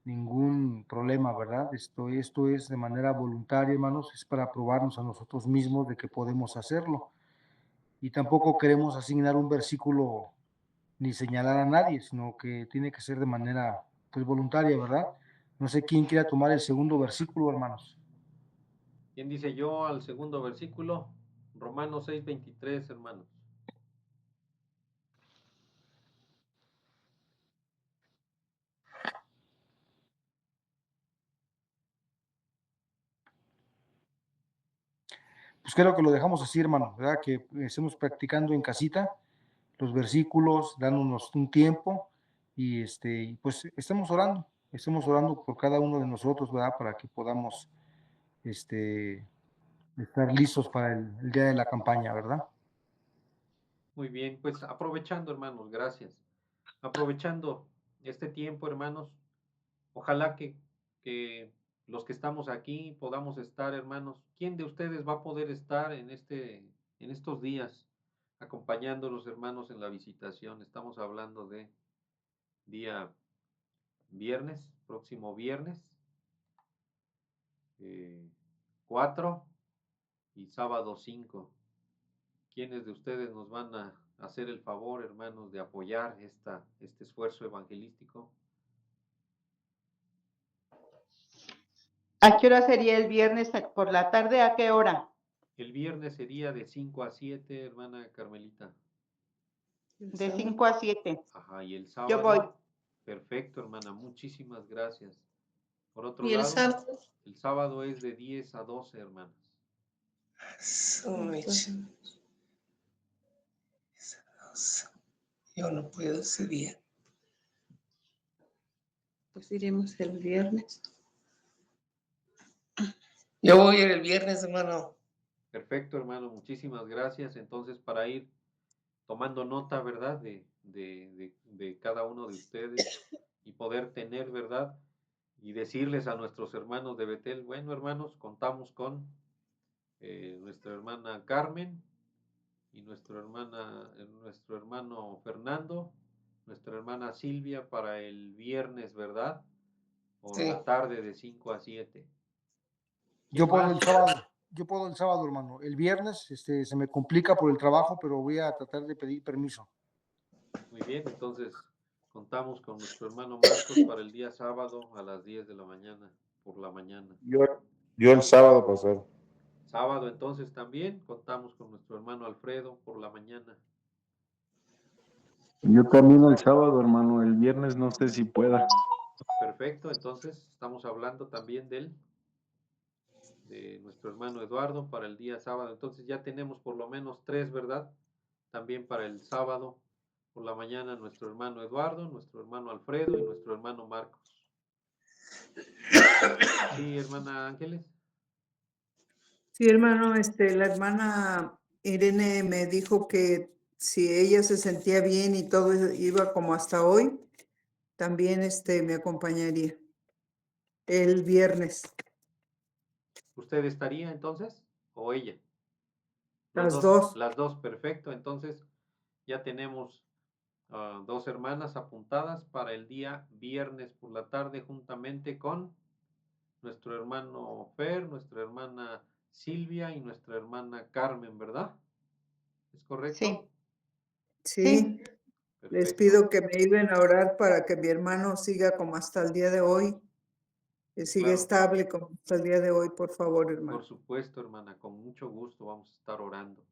S5: ningún problema, ¿verdad? Esto es de manera voluntaria, hermanos, es para probarnos a nosotros mismos de que podemos hacerlo. Y tampoco queremos asignar un versículo ni señalar a nadie, sino que tiene que ser de manera, pues, voluntaria, ¿verdad? No sé quién quiera tomar el segundo versículo, hermanos.
S1: ¿Quién dice yo al segundo versículo? Romanos 6:23, hermanos.
S5: Pues creo que lo dejamos así, hermano, ¿verdad? Que estemos practicando en casita los versículos, dándonos un tiempo y pues estemos orando por cada uno de nosotros, ¿verdad? Para que podamos estar listos para el día de la campaña, ¿verdad?
S1: Muy bien, pues aprovechando, hermanos, gracias. Aprovechando este tiempo, hermanos, ojalá que los que estamos aquí podamos estar, hermanos. ¿Quién de ustedes va a poder estar en estos días acompañando a los hermanos en la visitación? Estamos hablando de día viernes, próximo viernes, 4 y sábado 5. ¿Quiénes de ustedes nos van a hacer el favor, hermanos, de apoyar este esfuerzo evangelístico?
S7: ¿A qué hora sería el viernes por la tarde? ¿A qué hora?
S1: El viernes sería de 5 a 7, hermana Carmelita.
S7: De 5 a 7.
S1: Ajá, y el
S7: Yo voy.
S1: sábado, perfecto, hermana, muchísimas gracias. Por otro
S8: ¿Y el
S1: lado,
S8: sábado?
S1: el sábado es de 10 a 12, hermanas.
S8: Yo no puedo ese día.
S7: Pues iremos el viernes.
S8: Yo voy a ir el viernes, hermano.
S1: Perfecto, hermano, muchísimas gracias. Entonces, para ir tomando nota, ¿verdad? De cada uno de ustedes y poder tener, ¿verdad? Y decirles a nuestros hermanos de Betel, bueno, hermanos, contamos con nuestra hermana Carmen y nuestro hermano Fernando, nuestra hermana Silvia para el viernes, ¿verdad? por
S8: Sí.
S1: la tarde de 5 a 7.
S5: Yo
S1: ¿Quién
S5: puedo
S1: más?
S5: el sábado. Yo puedo el sábado, hermano. El viernes, se me complica por el trabajo, pero voy a tratar de pedir permiso.
S1: Muy bien, entonces contamos con nuestro hermano Marcos para el día sábado a las 10 de la mañana, por la mañana.
S6: Yo el sábado pasado.
S1: Sábado entonces también contamos con nuestro hermano Alfredo por la mañana.
S3: Yo también el sábado, hermano. El viernes no sé si pueda.
S1: Perfecto, entonces estamos hablando también de nuestro hermano Eduardo para el día sábado. Entonces ya tenemos por lo menos 3, ¿verdad? También para el sábado por la mañana nuestro hermano Eduardo, nuestro hermano Alfredo y nuestro hermano Marcos. Sí, hermana Ángeles.
S2: Sí, hermano, la hermana Irene me dijo que si ella se sentía bien y todo iba como hasta hoy, también me acompañaría el viernes.
S1: ¿Usted estaría entonces o ella?
S2: Las dos.
S1: Las dos, perfecto. Entonces ya tenemos 2 hermanas apuntadas para el día viernes por la tarde juntamente con nuestro hermano Fer, nuestra hermana Silvia y nuestra hermana Carmen, ¿verdad? ¿Es correcto?
S7: Sí.
S2: Sí, les
S1: Perfecto.
S2: pido que me ayuden a orar para que mi hermano siga como hasta el día de hoy, que siga
S1: Claro.
S2: estable como hasta el día de hoy, por favor, hermano.
S1: Por supuesto, hermana, con mucho gusto vamos a estar orando.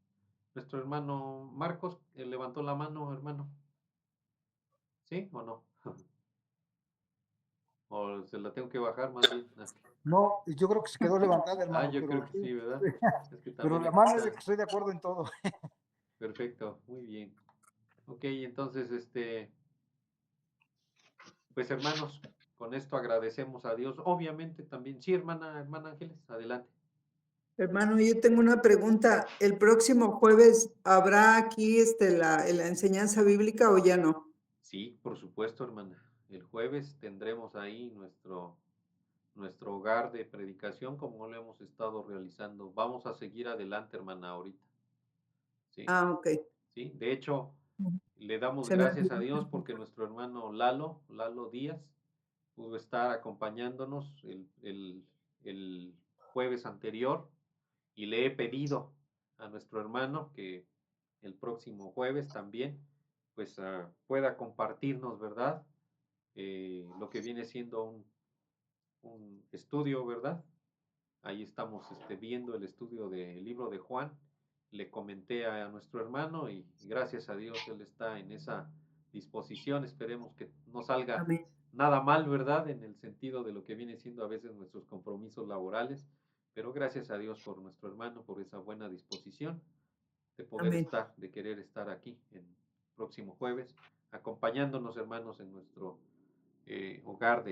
S1: Nuestro hermano Marcos levantó la mano, hermano. ¿Sí o no? O se la tengo que bajar más bien.
S5: No, yo creo que se quedó levantada, hermano.
S1: Yo
S5: pero,
S1: creo que sí, ¿verdad? Es que
S5: pero
S1: también
S5: la
S1: aquí
S5: mano es
S1: está.
S5: de que estoy de acuerdo en todo.
S1: Perfecto, muy bien. Ok, entonces, pues hermanos, con esto agradecemos a Dios. Obviamente también, sí, hermana Ángeles, adelante.
S2: Hermano, yo tengo una pregunta. ¿El próximo jueves habrá aquí la enseñanza bíblica o ya no?
S1: Sí, por supuesto, hermana. El jueves tendremos ahí nuestro hogar de predicación como lo hemos estado realizando. Vamos a seguir adelante, hermana, ahorita. Sí,
S2: Ah, ok.
S1: sí. De hecho, le damos
S2: Se me
S1: gracias a
S2: olvidó.
S1: Dios porque nuestro hermano Lalo Díaz, pudo estar acompañándonos el jueves anterior y le he pedido a nuestro hermano que el próximo jueves también pues pueda compartirnos, ¿verdad? Lo que viene siendo un estudio, ¿verdad? Ahí estamos viendo el estudio del libro de Juan. Le comenté a nuestro hermano y gracias a Dios él está en esa disposición. Esperemos que no salga
S2: Amén.
S1: nada mal, ¿verdad? En el sentido de lo que viene siendo a veces nuestros compromisos laborales. Pero gracias a Dios por nuestro hermano, por esa buena disposición de poder
S2: Amén.
S1: estar, de querer estar aquí el próximo jueves, acompañándonos, hermanos, en nuestro hogar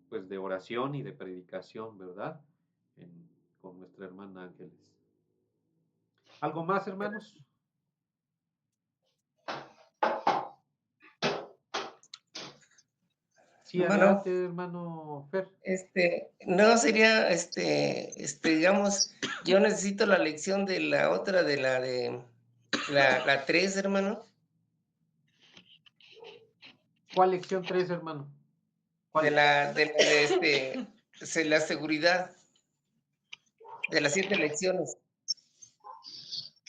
S1: pues, de oración y de predicación, ¿verdad? Con nuestra hermana Ángeles. ¿Algo más, hermanos? Sí,
S8: Hermano,
S1: adelante, hermano Fer.
S8: no sería, digamos, yo necesito la lección de la otra, de la 3, hermano.
S1: ¿Cuál lección 3, hermano? ¿Cuál?
S8: De la seguridad, de las 7 lecciones.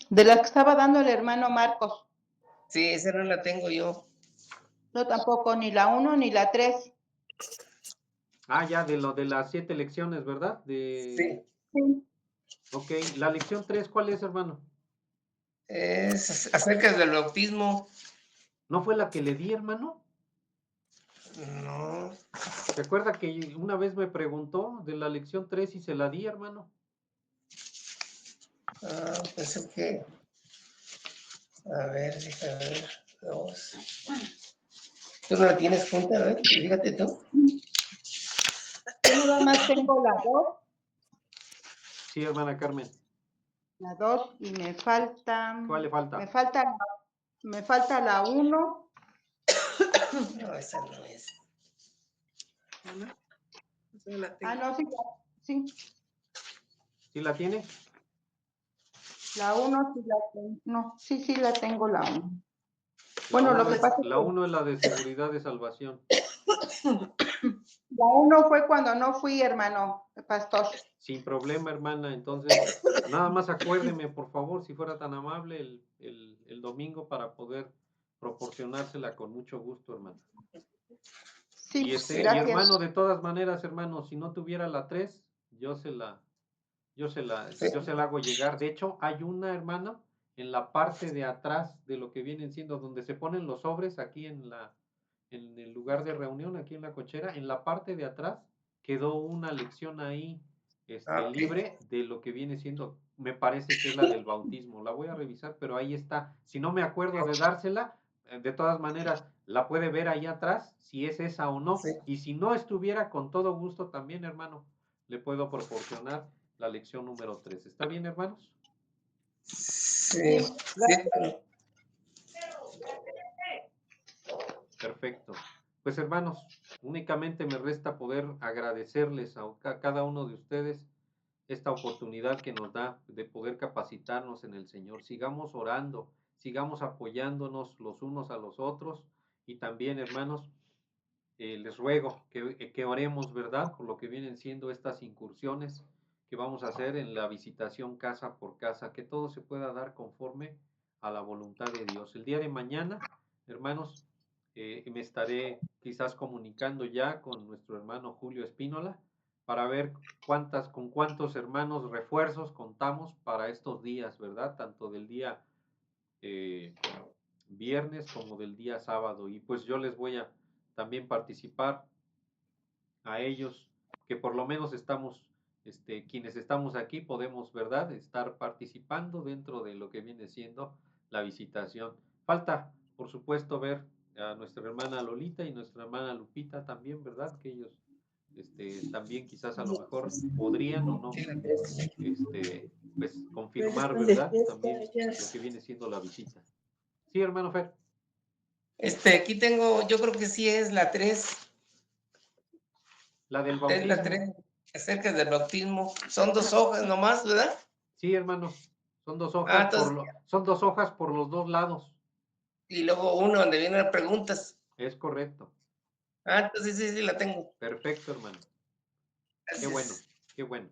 S7: De la que estaba dando el hermano Marcos.
S8: Sí, esa no la tengo yo.
S7: No, tampoco, ni la 1 ni la 3.
S1: Ya, de las 7 lecciones, ¿verdad?
S8: Sí,
S7: Sí.
S1: Ok, la lección 3, ¿cuál es, hermano?
S8: es acerca del bautismo.
S1: ¿No fue la que le di, hermano?
S8: No,
S1: ¿Se acuerda que una vez me preguntó de la lección 3 y se la di, hermano?
S8: pensé que, a ver, déjame ver, 2. ¿Tú no la tienes junta? A ver, fíjate tú.
S7: Yo nada más tengo la 2.
S1: Sí, hermana Carmen.
S7: La 2 y me falta.
S1: ¿Cuál le falta?
S7: Me falta la 1.
S8: No, esa no es.
S7: No, sí, sí.
S1: ¿Sí la tiene?
S7: La 1 sí la tengo. No, sí la tengo la 1.
S1: La
S7: Bueno, lo
S1: uno
S7: que
S1: es-
S7: pasa es
S1: la
S7: que
S1: 1 es la de seguridad de salvación.
S9: La 1 fue cuando no fui, hermano, pastor.
S1: Sin problema, hermana. Entonces, nada más acuérdeme, por favor, si fuera tan amable, el domingo para poder proporcionársela con mucho gusto, hermana.
S9: Sí,
S1: Y y
S9: gracias.
S1: hermano, de todas maneras, hermano, si no tuviera la 3, yo se la hago llegar. De hecho, hay una, hermana, en la parte de atrás de lo que vienen siendo, donde se ponen los sobres, aquí en el lugar de reunión, aquí en la cochera, en la parte de atrás, quedó una lección ahí,
S8: Ok.
S1: libre de lo que viene siendo, me parece que es la del bautismo. La voy a revisar, pero ahí está. Si no me acuerdo de dársela, de todas maneras, la puede ver ahí atrás, si es esa o no.
S8: Sí.
S1: Y si no estuviera, con todo gusto también, hermano, le puedo proporcionar la lección número 3. ¿Está bien, hermanos?
S8: Sí. Sí, hermano.
S1: Perfecto. Pues, hermanos, únicamente me resta poder agradecerles a cada uno de ustedes esta oportunidad que nos da de poder capacitarnos en el Señor. Sigamos orando, sigamos apoyándonos los unos a los otros, y también, hermanos, les ruego que oremos, ¿verdad?, por lo que vienen siendo estas incursiones que vamos a hacer en la visitación casa por casa, que todo se pueda dar conforme a la voluntad de Dios. El día de mañana, hermanos, me estaré quizás comunicando ya con nuestro hermano Julio Espínola para ver con cuántos hermanos refuerzos contamos para estos días, ¿verdad? Tanto del día eh, viernes como del día sábado. Y pues yo les voy a también participar a ellos, que por lo menos estamos, quienes estamos aquí, podemos, ¿verdad?, estar participando dentro de lo que viene siendo la visitación. Falta, por supuesto, ver a nuestra hermana Lolita y nuestra hermana Lupita también, ¿verdad?, que ellos también quizás a lo mejor podrían o no, pues confirmar, ¿verdad?, también lo que viene siendo la visita. Sí, hermano Fer.
S8: Aquí tengo, yo creo que sí es la 3.
S1: La del
S8: Es la
S1: bautismo.
S8: 3, acerca del bautismo. Son 2 hojas nomás, ¿verdad?
S1: Sí, hermano. Son 2 hojas
S8: Entonces,
S1: son 2 hojas por los 2 lados.
S8: y luego uno donde vienen las preguntas.
S1: Es correcto.
S8: Entonces sí la tengo.
S1: Perfecto, hermano. Qué bueno,
S8: Gracias.
S1: qué bueno.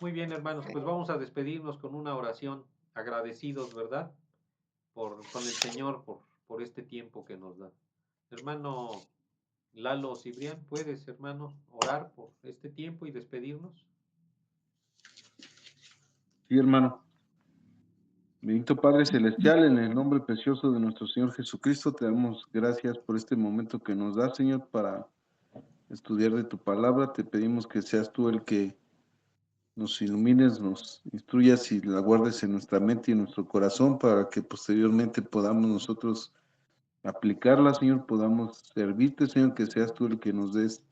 S1: Muy bien, hermanos, pues vamos a despedirnos con una oración, agradecidos, ¿verdad?, con el Señor por este tiempo que nos da. Hermano Lalo Cibrián, ¿puedes, hermano, orar por este tiempo y despedirnos?
S3: Sí, hermano. Bendito Padre Celestial, en el nombre precioso de nuestro Señor Jesucristo, te damos gracias por este momento que nos das, Señor, para estudiar de tu palabra. Te pedimos que seas tú el que nos ilumines, nos instruyas y la guardes en nuestra mente y en nuestro corazón para que posteriormente podamos nosotros aplicarla, Señor, podamos servirte, Señor, que seas tú el que nos des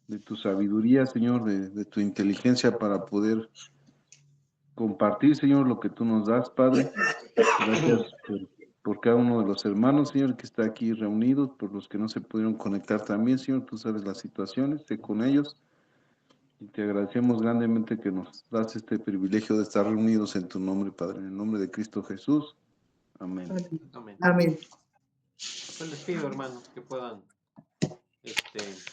S3: de tu sabiduría, Señor, de tu inteligencia para poder compartir, Señor, lo que tú nos das, Padre. Gracias por cada uno de los hermanos, Señor, que está aquí reunidos, por los que no se pudieron conectar también, Señor, tú sabes las situaciones, sé con ellos. Y te agradecemos grandemente que nos das este privilegio de estar reunidos en tu nombre, Padre, en el nombre de Cristo Jesús. Amén.
S1: Amén.
S2: Amén.
S1: Pues les pido, hermanos, que puedan pues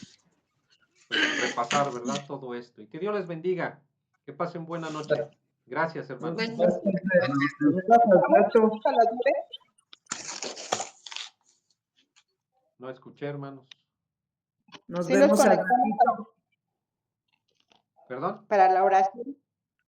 S1: repasar, ¿verdad?, todo esto. Y que Dios les bendiga. Que pasen buena noche. Gracias, hermanos. No escuché, hermanos.
S2: Nos
S9: Sí nos
S2: vemos al
S9: conectamos
S2: ratito.
S1: ¿Perdón?
S9: para la oración.